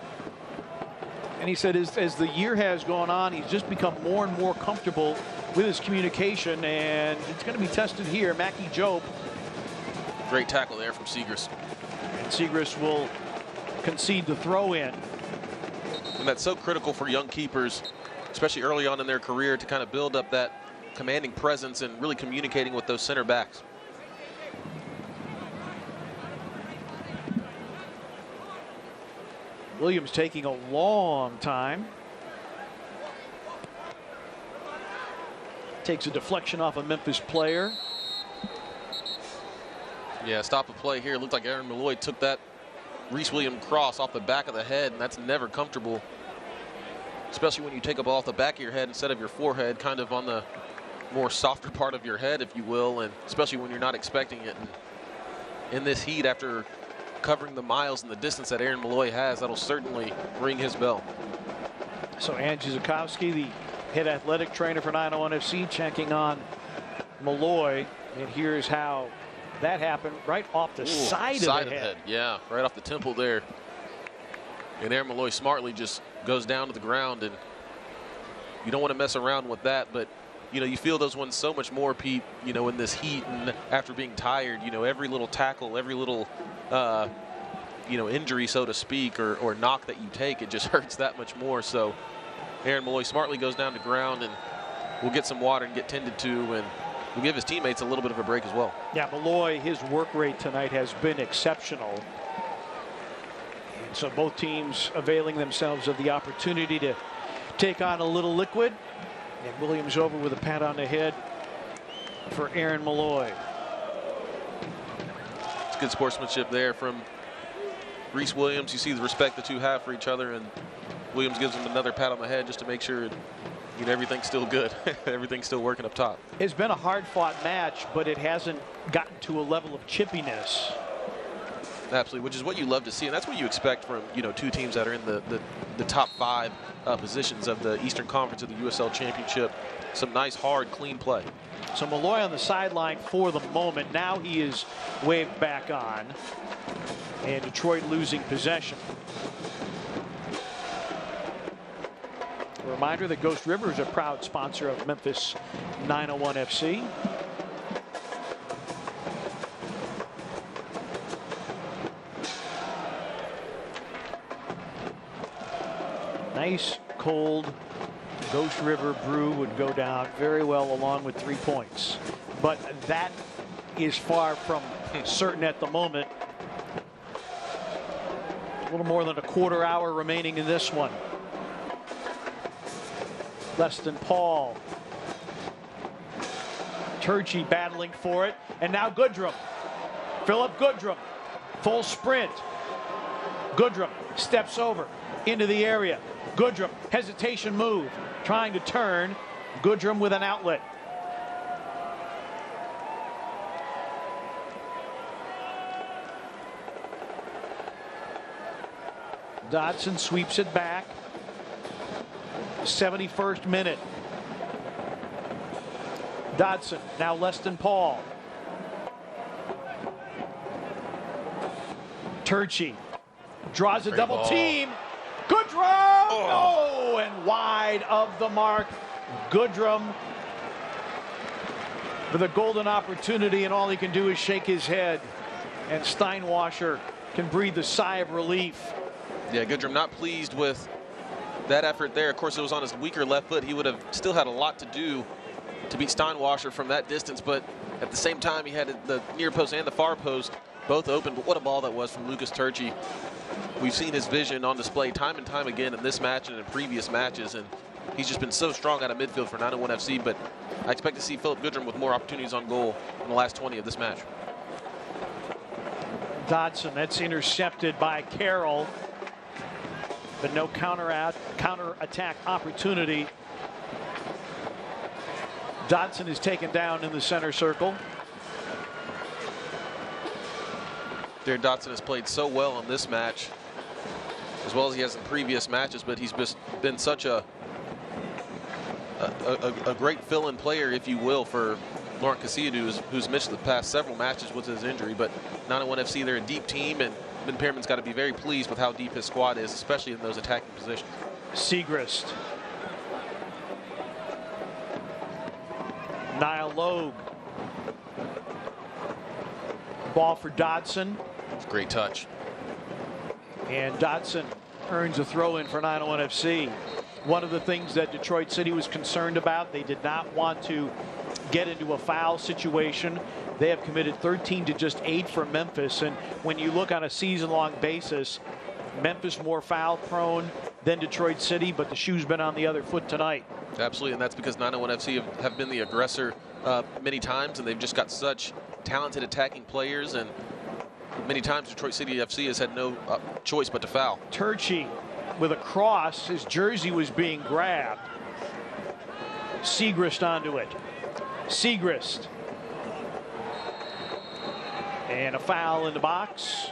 And he said as the year has gone on, he's just become more and more comfortable with his communication, and it's going to be tested here. Mackie Jobe. Great tackle there from Segrist. And Segrist will concede the throw in. And that's so critical for young keepers, especially early on in their career, to kind of build up that commanding presence and really communicating with those center backs. Williams taking a long time. Takes a deflection off a Memphis player. Yeah, stop a play here. It looked like Aaron Malloy took that Reese Williams cross off the back of the head, and that's never comfortable, especially when you take a ball off the back of your head instead of your forehead, kind of on the more softer part of your head, if you will, and especially when you're not expecting it. And in this heat, after covering the miles and the distance that Aaron Malloy has, that'll certainly ring his bell. So Angie Zukowski, the head athletic trainer for 901 FC, checking on Malloy, and here's how that happened, right off the side of the head. Yeah, right off the temple there. And Aaron Malloy smartly just goes down to the ground, and you don't want to mess around with that, but you know, you feel those ones so much more, Pete, you know, in this heat and after being tired. You know, every little tackle, every little you know, injury, so to speak, or knock that you take, it just hurts that much more. So Aaron Malloy smartly goes down to ground, and will get some water and get tended to, and will give his teammates a little bit of a break as well. Yeah, Malloy, his work rate tonight has been exceptional. And so both teams availing themselves of the opportunity to take on a little liquid. And Williams over with a pat on the head for Aaron Malloy. It's good sportsmanship there from Reese Williams. You see the respect the two have for each other, and Williams gives him another pat on the head just to make sure, you know, everything's still good. Everything's still working up top. It's been a hard-fought match, but it hasn't gotten to a level of chippiness. Absolutely, which is what you love to see, and that's what you expect from, you know, two teams that are in the top 5 positions of the Eastern Conference of the USL Championship. Some nice, hard, clean play. So Malloy on the sideline for the moment. Now he is waved back on, and Detroit losing possession. A reminder that Ghost River is a proud sponsor of Memphis 901 FC. Nice, cold Ghost River brew would go down very well along with 3 points. But that is far from certain at the moment. A little more than a quarter hour remaining in this one. Leston Paul. Turchi battling for it. And now Goodrum. Philip Goodrum. Full sprint. Goodrum steps over into the area. Goodrum, hesitation move. Trying to turn. Goodrum with an outlet. Dodson sweeps it back. 71st minute. Dodson, now Leston Paul. Turchi draws a Great double ball. team. Goodrum! Oh, and wide of the mark. Goodrum with a golden opportunity, and all he can do is shake his head. And Steinwasser can breathe a sigh of relief. Yeah, Goodrum not pleased with that effort there. Of course, it was on his weaker left foot. He would have still had a lot to do to beat Steinwasser from that distance, but at the same time, he had the near post and the far post both open. But what a ball that was from Lucas Turchi. We've seen his vision on display time and time again in this match and in previous matches, and he's just been so strong out of midfield for 901 FC, but I expect to see Philip Goodrum with more opportunities on goal in the last 20 of this match. Dodson, that's intercepted by Carroll, but no counter-attack opportunity. Dodson is taken down in the center circle. Darren Dodson has played so well in this match, as well as he has in previous matches, but he's just been such a great fill-in player, if you will, for Laurent Casillas, who's missed the past several matches with his injury. But 901 FC, they're a deep team, and Ben Pearman's got to be very pleased with how deep his squad is, especially in those attacking positions. Segrist. Niall Logue. Ball for Dodson. Great touch. And Dodson earns a throw-in for 901 FC. One of the things that Detroit City was concerned about, they did not want to get into a foul situation. They have committed 13 to just 8 for Memphis. And when you look on a season-long basis, Memphis more foul-prone than Detroit City, but the shoe's been on the other foot tonight. Absolutely, and that's because 901 FC have been the aggressor many times, and they've just got such talented attacking players, and many times Detroit City FC has had no choice but to foul. Turchi with a cross. His jersey was being grabbed. Segrist onto it. Segrist. And a foul in the box.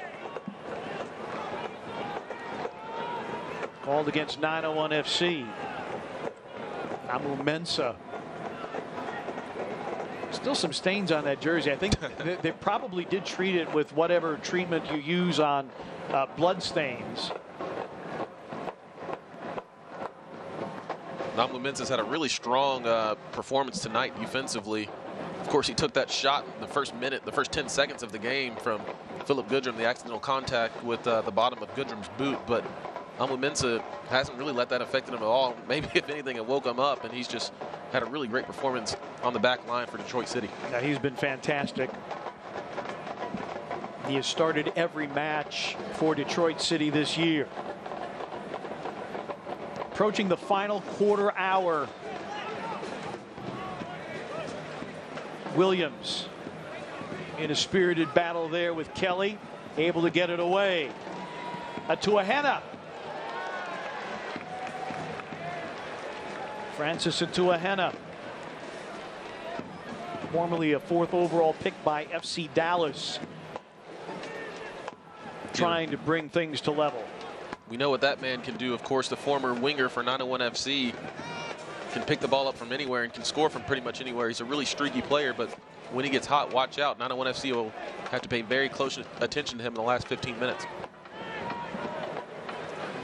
Called against 901 FC. Amu Mensah. Still some stains on that jersey. I think they probably did treat it with whatever treatment you use on blood stains. Amu Mensah's had a really strong performance tonight defensively. Of course, he took that shot in the first minute, the first 10 seconds of the game from Philip Goodrum, the accidental contact with the bottom of Goodrum's boot. But Amu Mensah hasn't really let that affect him at all. Maybe, if anything, it woke him up, and he's just had a really great performance on the back line for Detroit City. Yeah, he's been fantastic. He has started every match for Detroit City this year. Approaching the final quarter hour. Williams in a spirited battle there with Kelly, able to get it away. Atuahena. Francis Atuahena, formerly a 4th overall pick by FC Dallas, trying to bring things to level. We know what that man can do. Of course, the former winger for 901 FC can pick the ball up from anywhere and can score from pretty much anywhere. He's a really streaky player, but when he gets hot, watch out. 901 FC will have to pay very close attention to him in the last 15 minutes.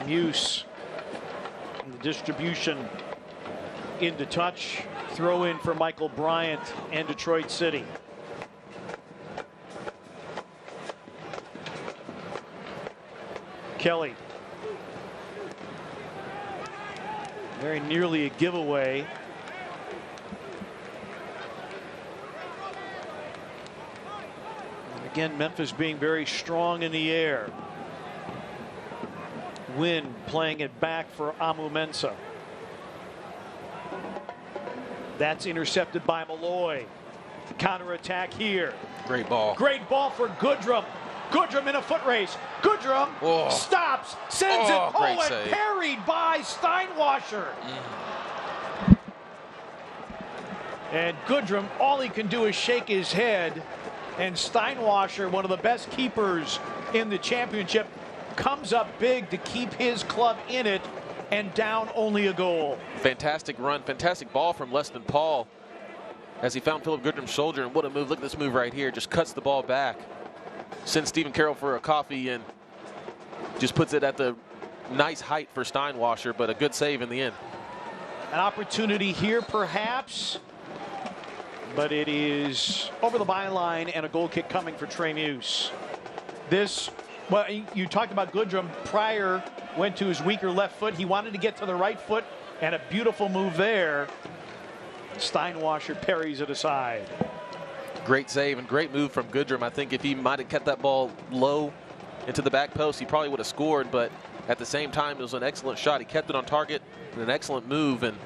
Muse in the distribution into touch. Throw in for Michael Bryant and Detroit City. Kelly. Very nearly a giveaway. And again, Memphis being very strong in the air. Wynn playing it back for Amu Mensah. That's intercepted by Malloy. Counterattack here. Great ball. Great ball for Goodrum. Goodrum in a foot race. Goodrum stops, sends it. Great And save. parried by Steinwasser. And Goodrum, all he can do is shake his head. And Steinwasser, one of the best keepers in the championship, comes up big to keep his club in it and down only a goal. Fantastic run, fantastic ball from Leston Paul as he found Philip Goodrum's shoulder. And what a move. Look at this move right here. Just cuts the ball back. Sends Stephen Carroll for a coffee and just puts it at the nice height for Steinwasser, but a good save in the end. An opportunity here, perhaps, but it is over the byline and a goal kick coming for Trey Muse. This, well, you talked about Goodrum prior, went to his weaker left foot. He wanted to get to the right foot, and a beautiful move there. Steinwasser parries it aside. Great save and great move from Goodrum. I think if he might have kept that ball low into the back post, he probably would have scored, but at the same time, it was an excellent shot. He kept it on target and an excellent move, and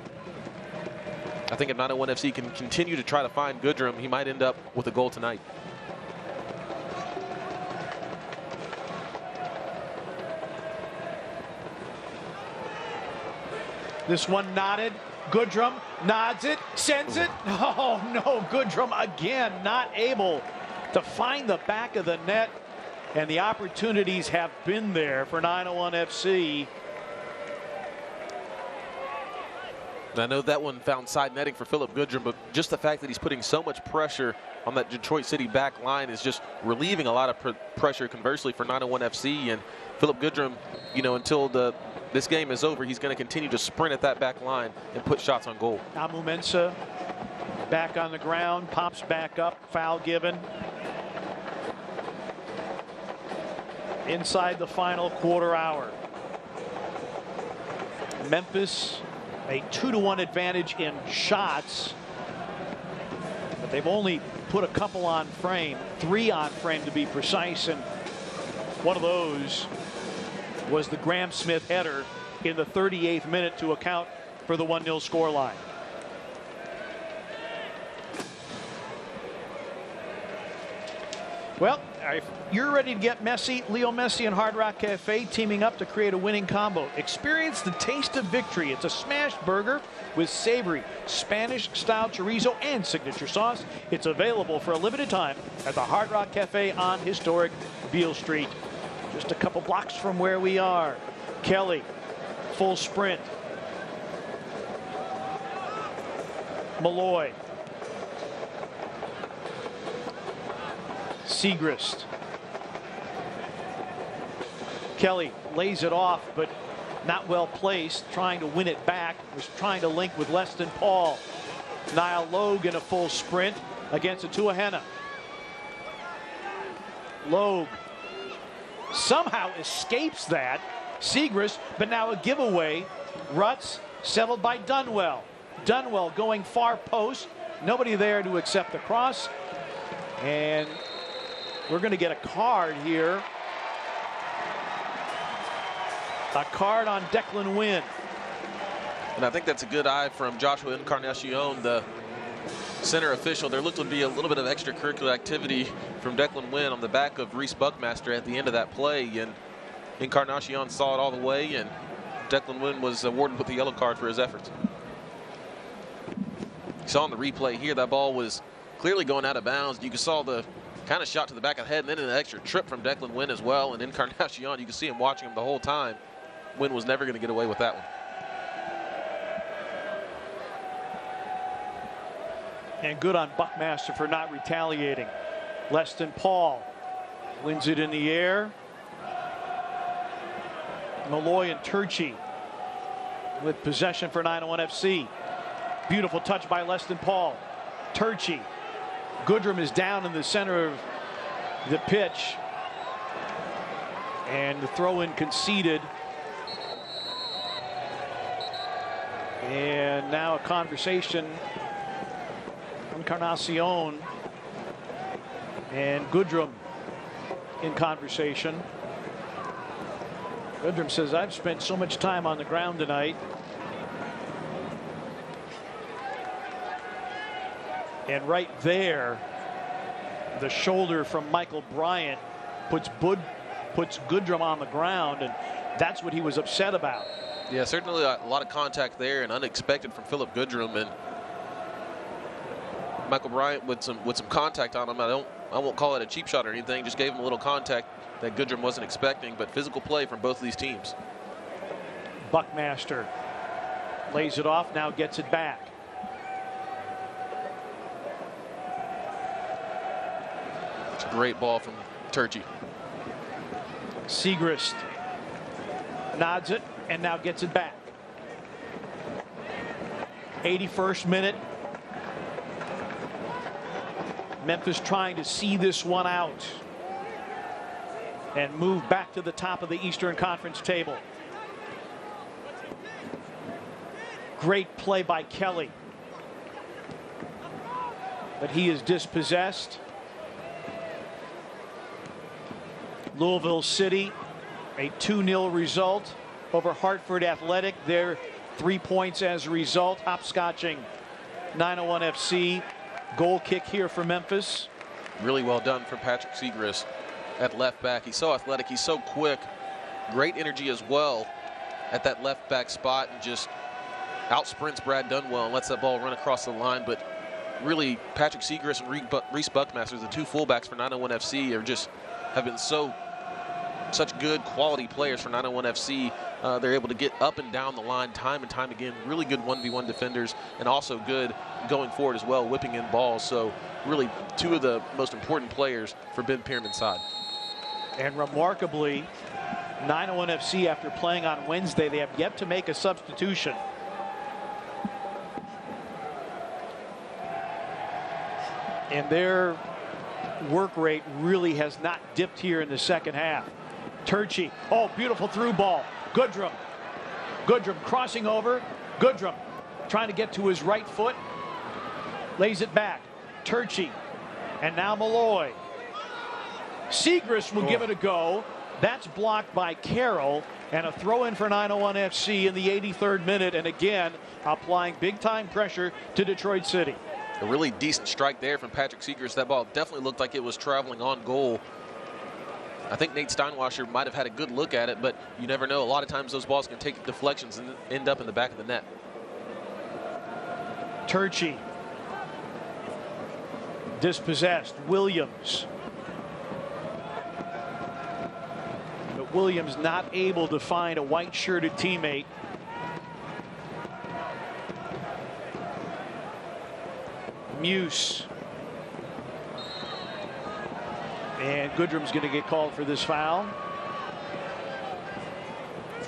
I think if 901 FC can continue to try to find Goodrum, he might end up with a goal tonight. This one nodded. Goodrum nods it, sends it. Oh no, Goodrum again not able to find the back of the net. And the opportunities have been there for 901 FC. And I know that one found side netting for Philip Goodrum, but just the fact that he's putting so much pressure on that Detroit City back line is just relieving a lot of pressure conversely for 901 FC. And Philip Goodrum, you know, until this game is over, he's going to continue to sprint at that back line and put shots on goal. Amu Mensah back on the ground, pops back up, foul given. Inside the final quarter hour. Memphis, a 2-1 advantage in shots, but they've only put a couple on frame, 3 on frame to be precise, and one of those was the Graham Smith header in the 38th minute to account for the 1-0 scoreline. Well, if you're ready to get messy, Leo Messi and Hard Rock Cafe teaming up to create a winning combo. Experience the taste of victory. It's a smashed burger with savory Spanish-style chorizo and signature sauce. It's available for a limited time at the Hard Rock Cafe on historic Beale Street. Just a couple blocks from where we are. Kelly, full sprint. Malloy. Segrist. Kelly lays it off, but not well placed, trying to win it back. Was trying to link with Leston Paul. Niall Logue in a full sprint against Atuahena. Logue somehow escapes that. Segrist, but now a giveaway. Rutz settled by Dunwell. Dunwell going far post. Nobody there to accept the cross. And we're going to get a card here. A card on Declan Wynn. And I think that's a good eye from Joshua Encarnacion, the center official. There looked to be a little bit of extracurricular activity from Declan Wynn on the back of Reese Buckmaster at the end of that play. And Encarnacion saw it all the way, and Declan Wynn was awarded with the yellow card for his efforts. You saw on the replay here, that ball was clearly going out of bounds. You saw the kind of shot to the back of the head, and then an extra trip from Declan Wynn as well. And Encarnacion, you can see him watching him the whole time. Wynn was never going to get away with that one. And good on Buckmaster for not retaliating. Leston Paul wins it in the air. Malloy and Turchi with possession for 901 FC. Beautiful touch by Leston Paul. Turchi. Goodrum is down in the center of the pitch. And the throw-in conceded. And now a conversation. Encarnacion and Goodrum in conversation. Goodrum says, I've spent so much time on the ground tonight. And right there, the shoulder from Michael Bryant puts Goodrum on the ground, and that's what he was upset about. Yeah, certainly a lot of contact there and unexpected from Philip Goodrum, and Michael Bryant with some contact on him. I won't call it a cheap shot or anything, just gave him a little contact that Goodrum wasn't expecting, but physical play from both of these teams. Buckmaster lays it off, now gets it back. It's a great ball from Turchi. Segrist nods it and now gets it back. 81st minute. Memphis trying to see this one out and move back to the top of the Eastern Conference table. Great play by Kelly, but he is dispossessed. Louisville City, a 2-0 result over Hartford Athletic. They're 3 points as a result. Hopscotching 901 FC. Goal kick here for Memphis. Really well done from Patrick Segrist at left back. He's so athletic. He's so quick. Great energy as well at that left back spot, and just out sprints Brad Dunwell and lets that ball run across the line. But really, Patrick Segrist and Reese Buckmaster, the two fullbacks for 901 FC, have been such good quality players for 901 FC. They're able to get up and down the line time and time again. Really good 1v1 defenders, and also good going forward as well, whipping in balls. So really two of the most important players for Ben Pierman's side. And remarkably, 901 FC, after playing on Wednesday, they have yet to make a substitution. And their work rate really has not dipped here in the second half. Turchi, oh, beautiful through ball. Goodrum crossing over. Goodrum trying to get to his right foot. Lays it back. Turchi, and now Malloy. Segrist will give it a go. That's blocked by Carroll, and a throw in for 901 FC in the 83rd minute, and again applying big time pressure to Detroit City. A really decent strike there from Patrick Segrist. That ball definitely looked like it was traveling on goal. I think Nate Steinwasser might have had a good look at it, but you never know. A lot of times those balls can take deflections and end up in the back of the net. Turchi dispossessed. Williams. But Williams not able to find a white-shirted teammate. Muse. And Goodrum's going to get called for this foul.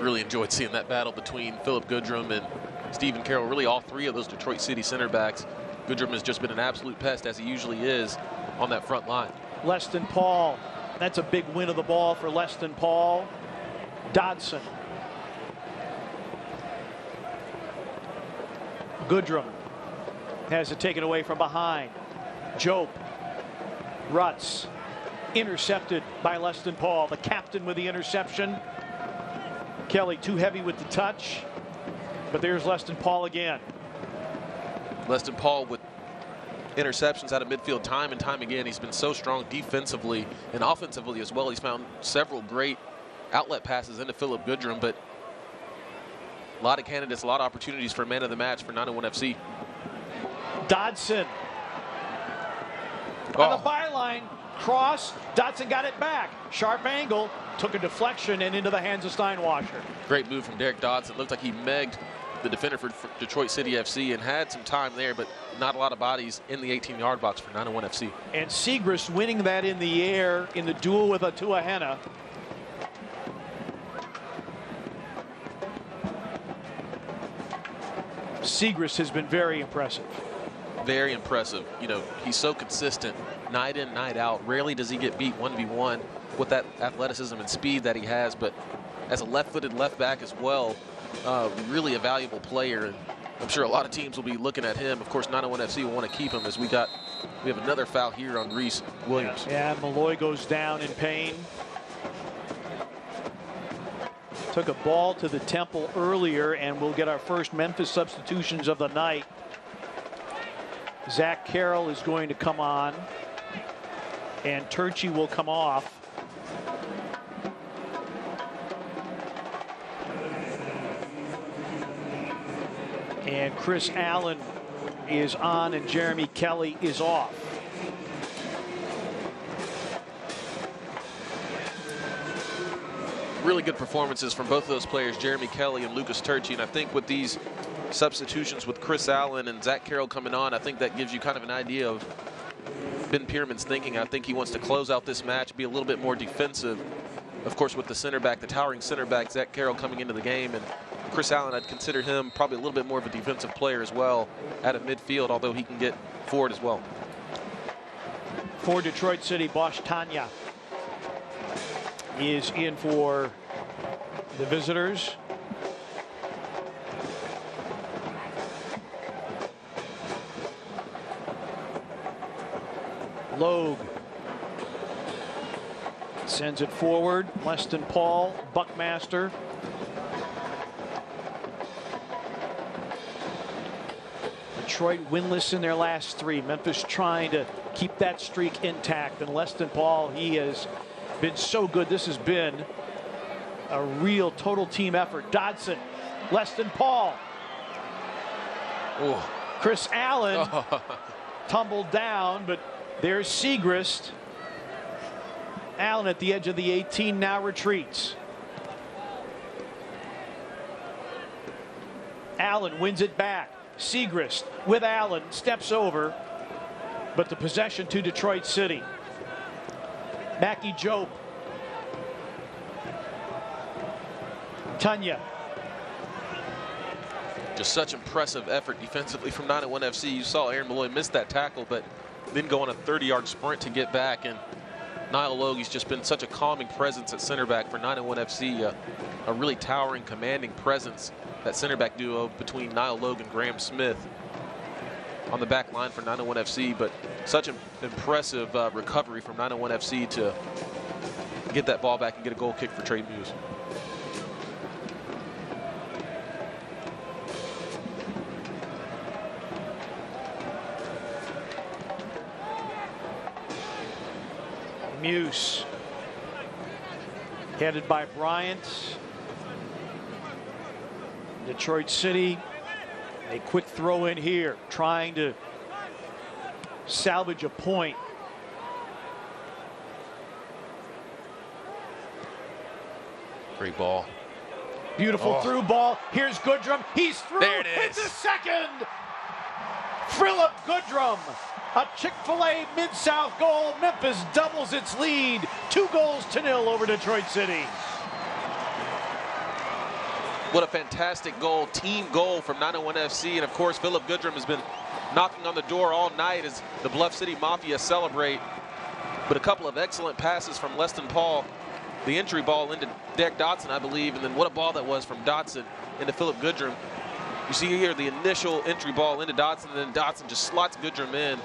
Really enjoyed seeing that battle between Philip Goodrum and Stephen Carroll. Really all three of those Detroit City center backs. Goodrum has just been an absolute pest, as he usually is, on that front line. Leston Paul. That's a big win of the ball for Leston Paul. Dodson. Goodrum has it taken away from behind. Jope. Rutz. Intercepted by Leston Paul, the captain with the interception. Kelly too heavy with the touch, but there's Leston Paul again. Leston Paul with interceptions out of midfield time and time again. He's been so strong defensively and offensively as well. He's found several great outlet passes into Philip Goodrum, but a lot of candidates, a lot of opportunities for man of the match for 901 FC. Dodson on the byline. Cross. Dodson got it back. Sharp angle. Took a deflection and into the hands of Steinwasser. Great move from Derek Dodson. Looked like he megged the defender for Detroit City FC and had some time there, but not a lot of bodies in the 18-yard box for 901 FC. And Segrist winning that in the air in the duel with Atuahena. Segrist has been very impressive. Very impressive. You know, he's so consistent night in, night out. Rarely does he get beat 1v1 with that athleticism and speed that he has, but as a left-footed left back as well, really a valuable player. And I'm sure a lot of teams will be looking at him. Of course, 901 FC will want to keep him, as we have another foul here on Reese Williams. Yeah, Malloy goes down in pain. Took a ball to the temple earlier, and we'll get our first Memphis substitutions of the night. Zach Carroll is going to come on, and Turchi will come off. And Chris Allen is on, and Jeremy Kelly is off. Really good performances from both of those players, Jeremy Kelly and Lucas Turchi. And I think with these substitutions with Chris Allen and Zach Carroll coming on, I think that gives you kind of an idea of Ben Pierman's thinking. I think he wants to close out this match, be a little bit more defensive. Of course, with the center back, the towering center back, Zach Carroll coming into the game. And Chris Allen, I'd consider him probably a little bit more of a defensive player as well out of midfield, although he can get forward as well. For Detroit City, Bosch Tanya is in for the visitors. Logue sends it forward. Leston Paul, Buckmaster. Detroit winless in their last 3. Memphis trying to keep that streak intact. And Leston Paul, he has been so good. This has been a real total team effort. Dodson, Leston Paul. Ooh. Chris Allen tumbled down, but there's Segrist. Allen at the edge of the 18 now retreats. Allen wins it back. Segrist with Allen steps over, but the possession to Detroit City. Mackie Jope. Tanya. Just such impressive effort defensively from 901 FC. You saw Aaron Malloy miss that tackle, but then go on a 30-yard sprint to get back. And Niall Logue's just been such a calming presence at center back for 901 FC. A really towering, commanding presence, that center back duo between Niall Logue and Graham Smith on the back line for 901 FC. But such an impressive recovery from 901 FC to get that ball back and get a goal kick for Trey Muse. Muse, headed by Bryant. Detroit City, a quick throw in here, trying to salvage a point. Great ball. Beautiful through ball. Here's Goodrum. He's through. There it is. It's a second. Philip Goodrum. A Chick-fil-A Mid-South goal. Memphis doubles its lead. 2-0 over Detroit City. What a fantastic goal, team goal from 901 FC. And of course, Philip Goodrum has been knocking on the door all night as the Bluff City Mafia celebrate. But a couple of excellent passes from Leston Paul. The entry ball into Derek Dotson, I believe. And then what a ball that was from Dotson into Philip Goodrum. You see here the initial entry ball into Dotson, and then Dotson just slots Goodrum in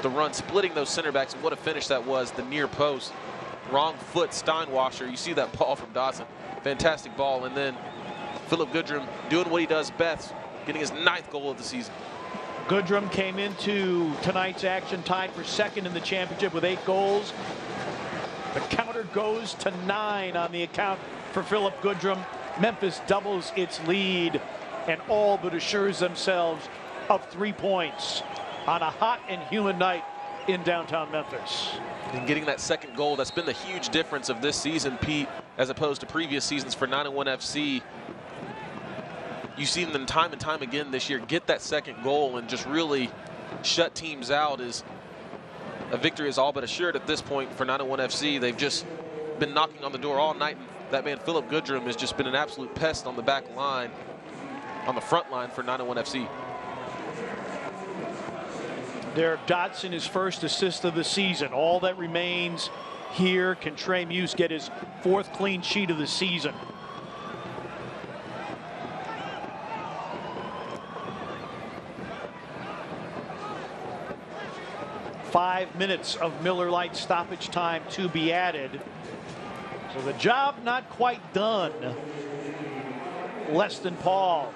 the run, splitting those center backs. And what a finish that was, the near post. Wrong foot Steinwasser. You see that ball from Dotson. Fantastic ball. And then Philip Goodrum doing what he does best, getting his 9th goal of the season. Goodrum came into tonight's action tied for second in the championship with 8 goals. The counter goes to 9 on the account for Philip Goodrum. Memphis doubles its lead and all but assures themselves of 3 points on a hot and humid night in downtown Memphis. And getting that second goal, that's been the huge difference of this season, Pete, as opposed to previous seasons for 901 FC. You've seen them time and time again this year get that second goal and just really shut teams out. As a victory is all but assured at this point for 901 FC. They've just been knocking on the door all night. And that man, Philip Goodrum, has just been an absolute pest on the back line, on the front line for 901 FC. Derek Dotson, his first assist of the season. All that remains here, can Trey Muse get his 4th clean sheet of the season? Five minutes of Miller Lite stoppage time to be added. So the job not quite done. Leston Paul.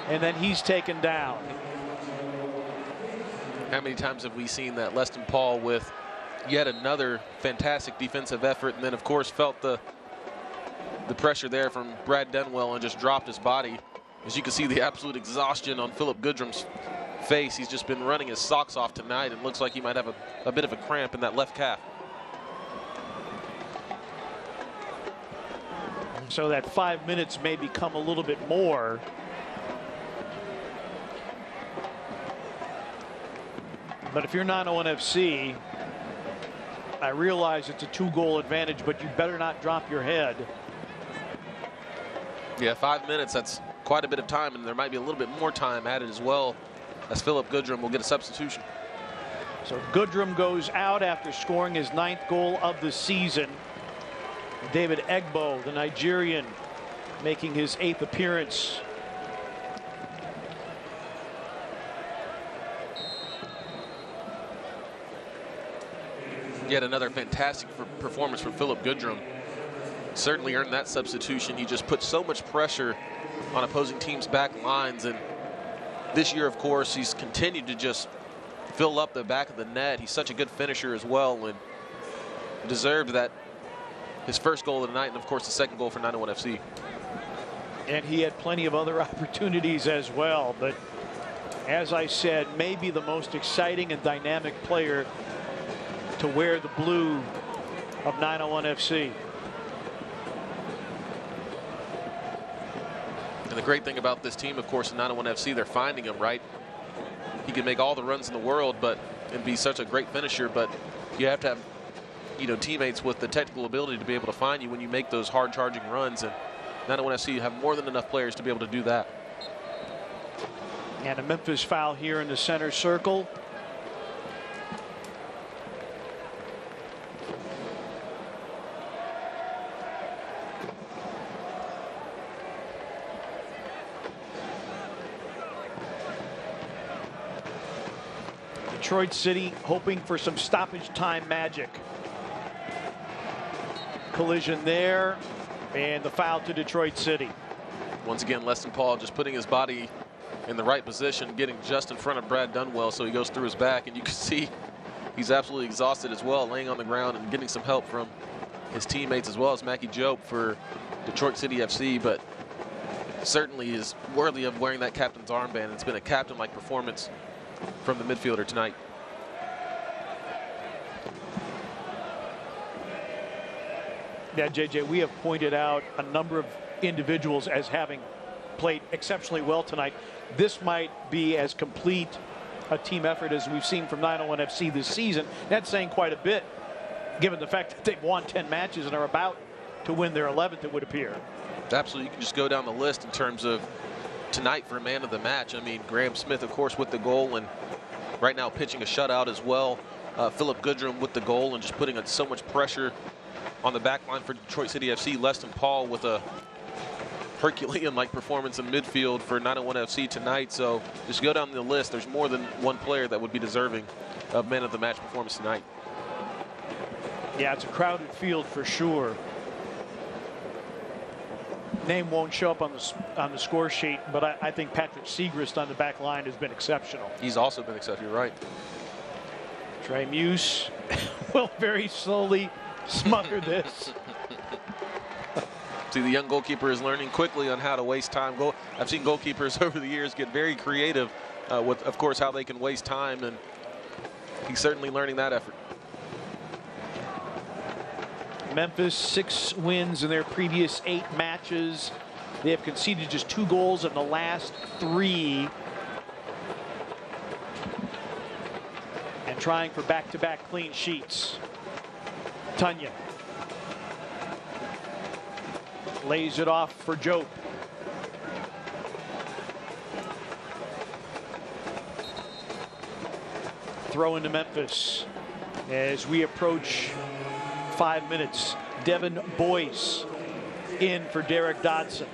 And then he's taken down. How many times have we seen that Leston Paul with yet another fantastic defensive effort, and then of course felt the pressure there from Brad Dunwell and just dropped his body. As you can see, the absolute exhaustion on Philip Goodrum's face. He's just been running his socks off tonight and looks like he might have a bit of a cramp in that left calf. So that 5 minutes may become a little bit more. But if you're 901 FC, I realize it's a 2-goal advantage, but you better not drop your head. Yeah, 5 minutes, that's quite a bit of time, and there might be a little bit more time added as well, as Philip Goodrum will get a substitution. So Goodrum goes out after scoring his 9th goal of the season. David Egbo, the Nigerian, making his 8th appearance. Yet another fantastic performance from Philip Goodrum. Certainly earned that substitution. He just put so much pressure on opposing teams' back lines, and this year, of course, he's continued to just fill up the back of the net. He's such a good finisher as well, and deserved that his first goal of the night, and of course the second goal for 901 FC. And he had plenty of other opportunities as well, but as I said, maybe the most exciting and dynamic player to wear the blue of 901 FC. And the great thing about this team, of course, in 901 FC, they're finding him, right? He can make all the runs in the world and be such a great finisher, but you have to have, you know, teammates with the technical ability to be able to find you when you make those hard charging runs, and 901 FC have more than enough players to be able to do that. And a Memphis foul here in the center circle. Detroit City hoping for some stoppage time magic. Collision there, and the foul to Detroit City. Once again, Leston Paul just putting his body in the right position, getting just in front of Brad Dunwell, so he goes through his back, and you can see he's absolutely exhausted as well, laying on the ground and getting some help from his teammates as well as Mackie Jobe for Detroit City FC, but certainly is worthy of wearing that captain's armband. It's been a captain-like performance from the midfielder tonight. Yeah, JJ, we have pointed out a number of individuals as having played exceptionally well tonight. This might be as complete a team effort as we've seen from 901 FC this season. That's saying quite a bit, given the fact that they've won 10 matches and are about to win their 11th, it would appear. Absolutely. You can just go down the list in terms of tonight for man of the match. I mean, Graham Smith, of course, with the goal, and right now pitching a shutout as well. Philip Goodrum with the goal and just putting so much pressure on the back line for Detroit City FC. Leston Paul with a Herculean-like performance in midfield for 901 FC tonight. So just go down the list. There's more than one player that would be deserving of man of the match performance tonight. Yeah, it's a crowded field for sure. Name won't show up on the score sheet, but I think Patrick Segrist on the back line has been exceptional. He's also been exceptional, you're right. Trey Muse will very slowly smother this. See, the young goalkeeper is learning quickly on how to waste time. I've seen goalkeepers over the years get very creative with, of course, how they can waste time, and he's certainly learning that effort. Memphis, 6 wins in their previous 8 matches. They have conceded just 2 goals in the last 3. And trying for back-to-back clean sheets. Tanya lays it off for Jobe. Throw into Memphis as we approach 5 minutes. Devin Boyce in for Derek Dodson.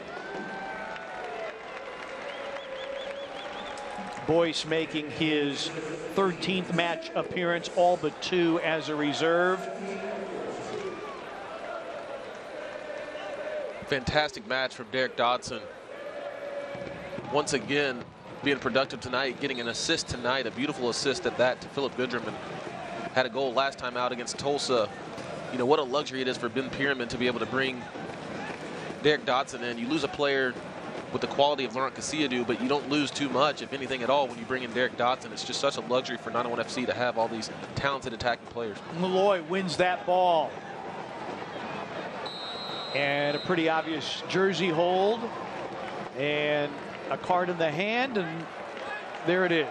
Boyce making his 13th match appearance, all but 2 as a reserve. Fantastic match from Derek Dodson. Once again, being productive tonight, getting an assist tonight, a beautiful assist at that to Philip Goodrum, and had a goal last time out against Tulsa. You know, what a luxury it is for Ben Pierman to be able to bring Derek Dotson in. You lose a player with the quality of Laurent Casilladou, but you don't lose too much, if anything at all, when you bring in Derek Dotson. It's just such a luxury for 901 FC to have all these talented attacking players. Malloy wins that ball. And a pretty obvious jersey hold. And a card in the hand, and there it is.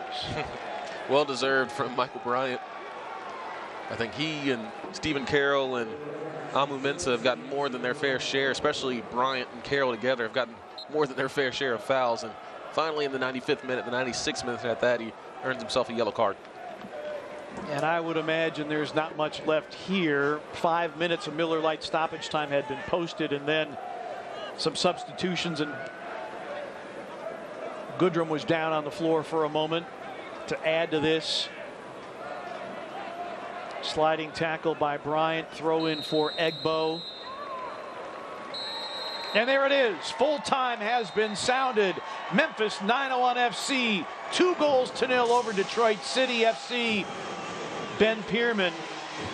Well deserved from Michael Bryant. I think he and Stephen Carroll and Amu Mensah have gotten more than their fair share, especially Bryant and Carroll together have gotten more than their fair share of fouls. And finally in the 95th minute, the 96th minute at that, he earns himself a yellow card. And I would imagine there's not much left here. 5 minutes of Miller Lite stoppage time had been posted, and then some substitutions, and Goodrum was down on the floor for a moment to add to this. Sliding tackle by Bryant, throw in for Egbo. And there it is. Full time has been sounded. Memphis 901 FC, 2-0 over Detroit City FC. Ben Pierman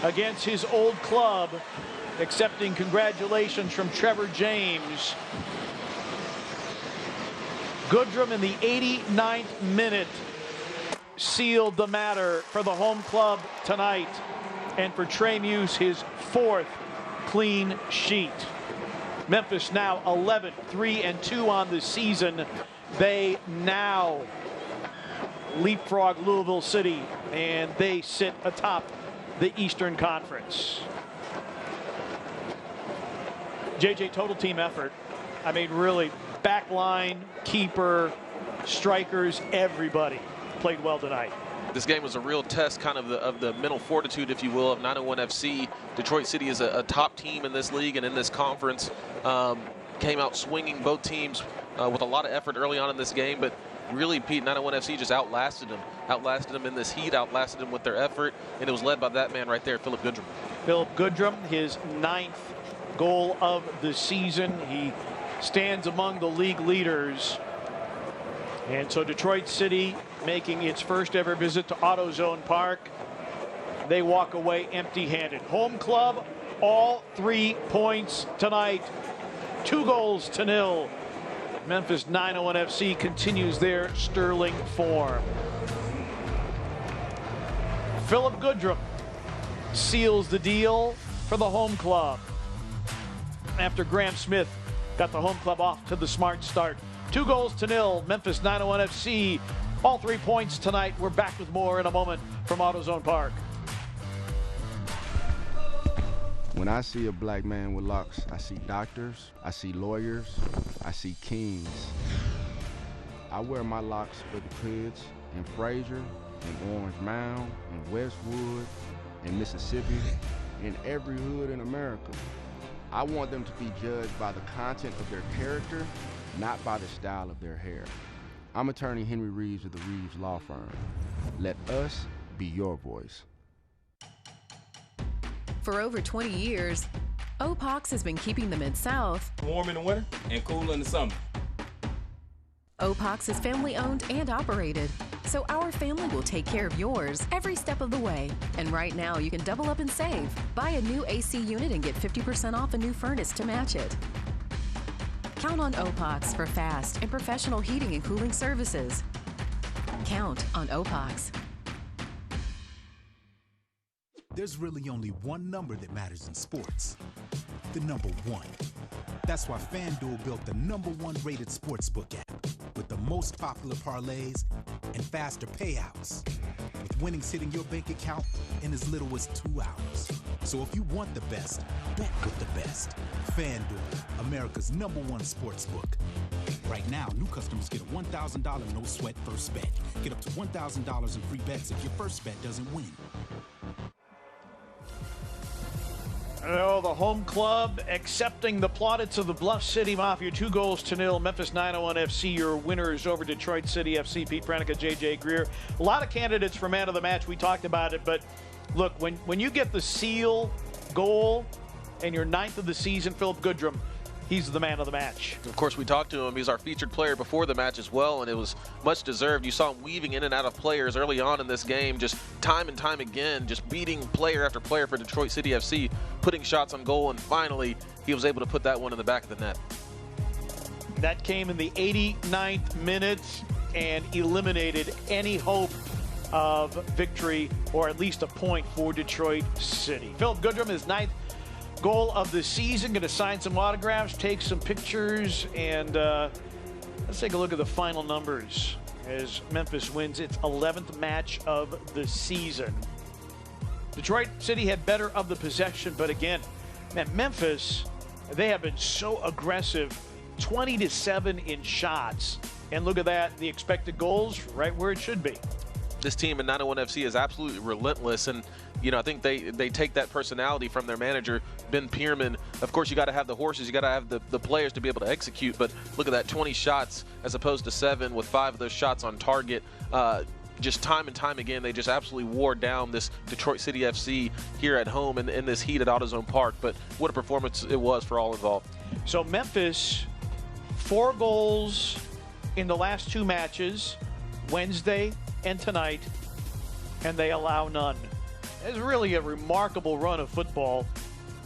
against his old club, accepting congratulations from Trevor James. Goodrum in the 89th minute sealed the matter for the home club tonight, and for Trey Muse, his 4th clean sheet. Memphis now 11-3-2 on the season. They now leapfrog Louisville City, and they sit atop the Eastern Conference. JJ, total team effort. I mean, really, back line, keeper, strikers, everybody played well tonight. This game was a real test kind of the mental fortitude, if you will, of 901 FC. Detroit City is a top team in this league and in this conference. Came out swinging, both teams with a lot of effort early on in this game, but really, Pete, 901 FC just outlasted them in this heat, outlasted them with their effort, and it was led by that man right there, Philip Goodrum. Philip Goodrum, his 9th goal of the season. He stands among the league leaders. And so Detroit City making its first ever visit to AutoZone Park. They walk away empty-handed. Home club, all 3 points tonight. 2-0. Memphis 901 FC continues their sterling form. Philip Goodrum seals the deal for the home club after Graham Smith got the home club off to the smart start. 2-0. Memphis 901 FC, all 3 points tonight. We're back with more in a moment from AutoZone Park. When I see a black man with locks, I see doctors, I see lawyers, I see kings. I wear my locks for the kids in Fraser, in Orange Mound, in Westwood, in Mississippi, in every hood in America. I want them to be judged by the content of their character, not by the style of their hair. I'm attorney Henry Reeves of the Reeves Law Firm. Let us be your voice. For over 20 years, Opox has been keeping the Mid-South warm in the winter and cool in the summer. Opox is family owned and operated, so our family will take care of yours every step of the way. And right now, you can double up and save. Buy a new AC unit and get 50% off a new furnace to match it. Count on Opox for fast and professional heating and cooling services. Count on Opox. There's really only one number that matters in sports. The number 1. That's why FanDuel built the #1 rated sportsbook app with the most popular parlays and faster payouts, with winnings hitting your bank account in as little as 2 hours. So if you want the best, bet with the best. FanDuel, America's #1 sportsbook. Right now, new customers get a $1,000 no-sweat first bet. Get up to $1,000 in free bets if your first bet doesn't win. Oh, the home club accepting the plaudits of the Bluff City Mafia. 2-0. Memphis 901 FC, your winners over Detroit City FC. Pete Pranica, JJ Greer. A lot of candidates for man of the match. We talked about it, but look, when you get the seal goal and your 9th of the season, Philip Goodrum, he's the man of the match. Of course, we talked to him. He's our featured player before the match as well, and it was much deserved. You saw him weaving in and out of players early on in this game, just time and time again, just beating player after player for Detroit City FC, putting shots on goal, and finally he was able to put that one in the back of the net. That came in the 89th minute and eliminated any hope of victory or at least a point for Detroit City. Philip Goodrum, his 9th goal of the season, going to sign some autographs, take some pictures, and let's take a look at the final numbers as Memphis wins its 11th match of the season. Detroit City had better of the possession, but again, man, Memphis, they have been so aggressive, 20-7 in shots, and look at that, the expected goals right where it should be. This team in 901 FC is absolutely relentless, and you know, I think they take that personality from their manager, Ben Pierman. Of course, you got to have the horses, you got to have the players to be able to execute, but look at that, 20 shots as opposed to 7 with 5 of those shots on target. Just time and time again, they just absolutely wore down this Detroit City FC here at home in this heat at AutoZone Park, but what a performance it was for all involved. So Memphis, 4 goals in the last 2 matches, Wednesday and tonight, and they allow none. It's really a remarkable run of football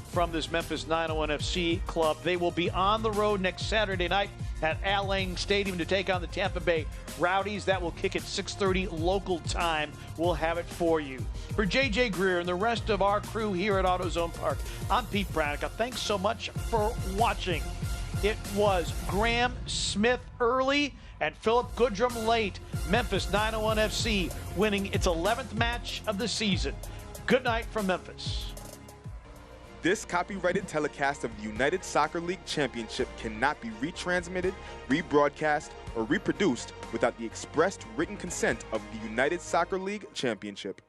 from this Memphis 901 FC club. They will be on the road next Saturday night at Al Lang Stadium to take on the Tampa Bay Rowdies. That will kick at 6:30 local time. We'll have it for you. For J.J. Greer and the rest of our crew here at AutoZone Park, I'm Pete Pranica. Thanks so much for watching. It was Graham Smith early and Philip Goodrum late. Memphis 901 FC winning its 11th match of the season. Good night from Memphis. This copyrighted telecast of the United Soccer League Championship cannot be retransmitted, rebroadcast, or reproduced without the expressed written consent of the United Soccer League Championship.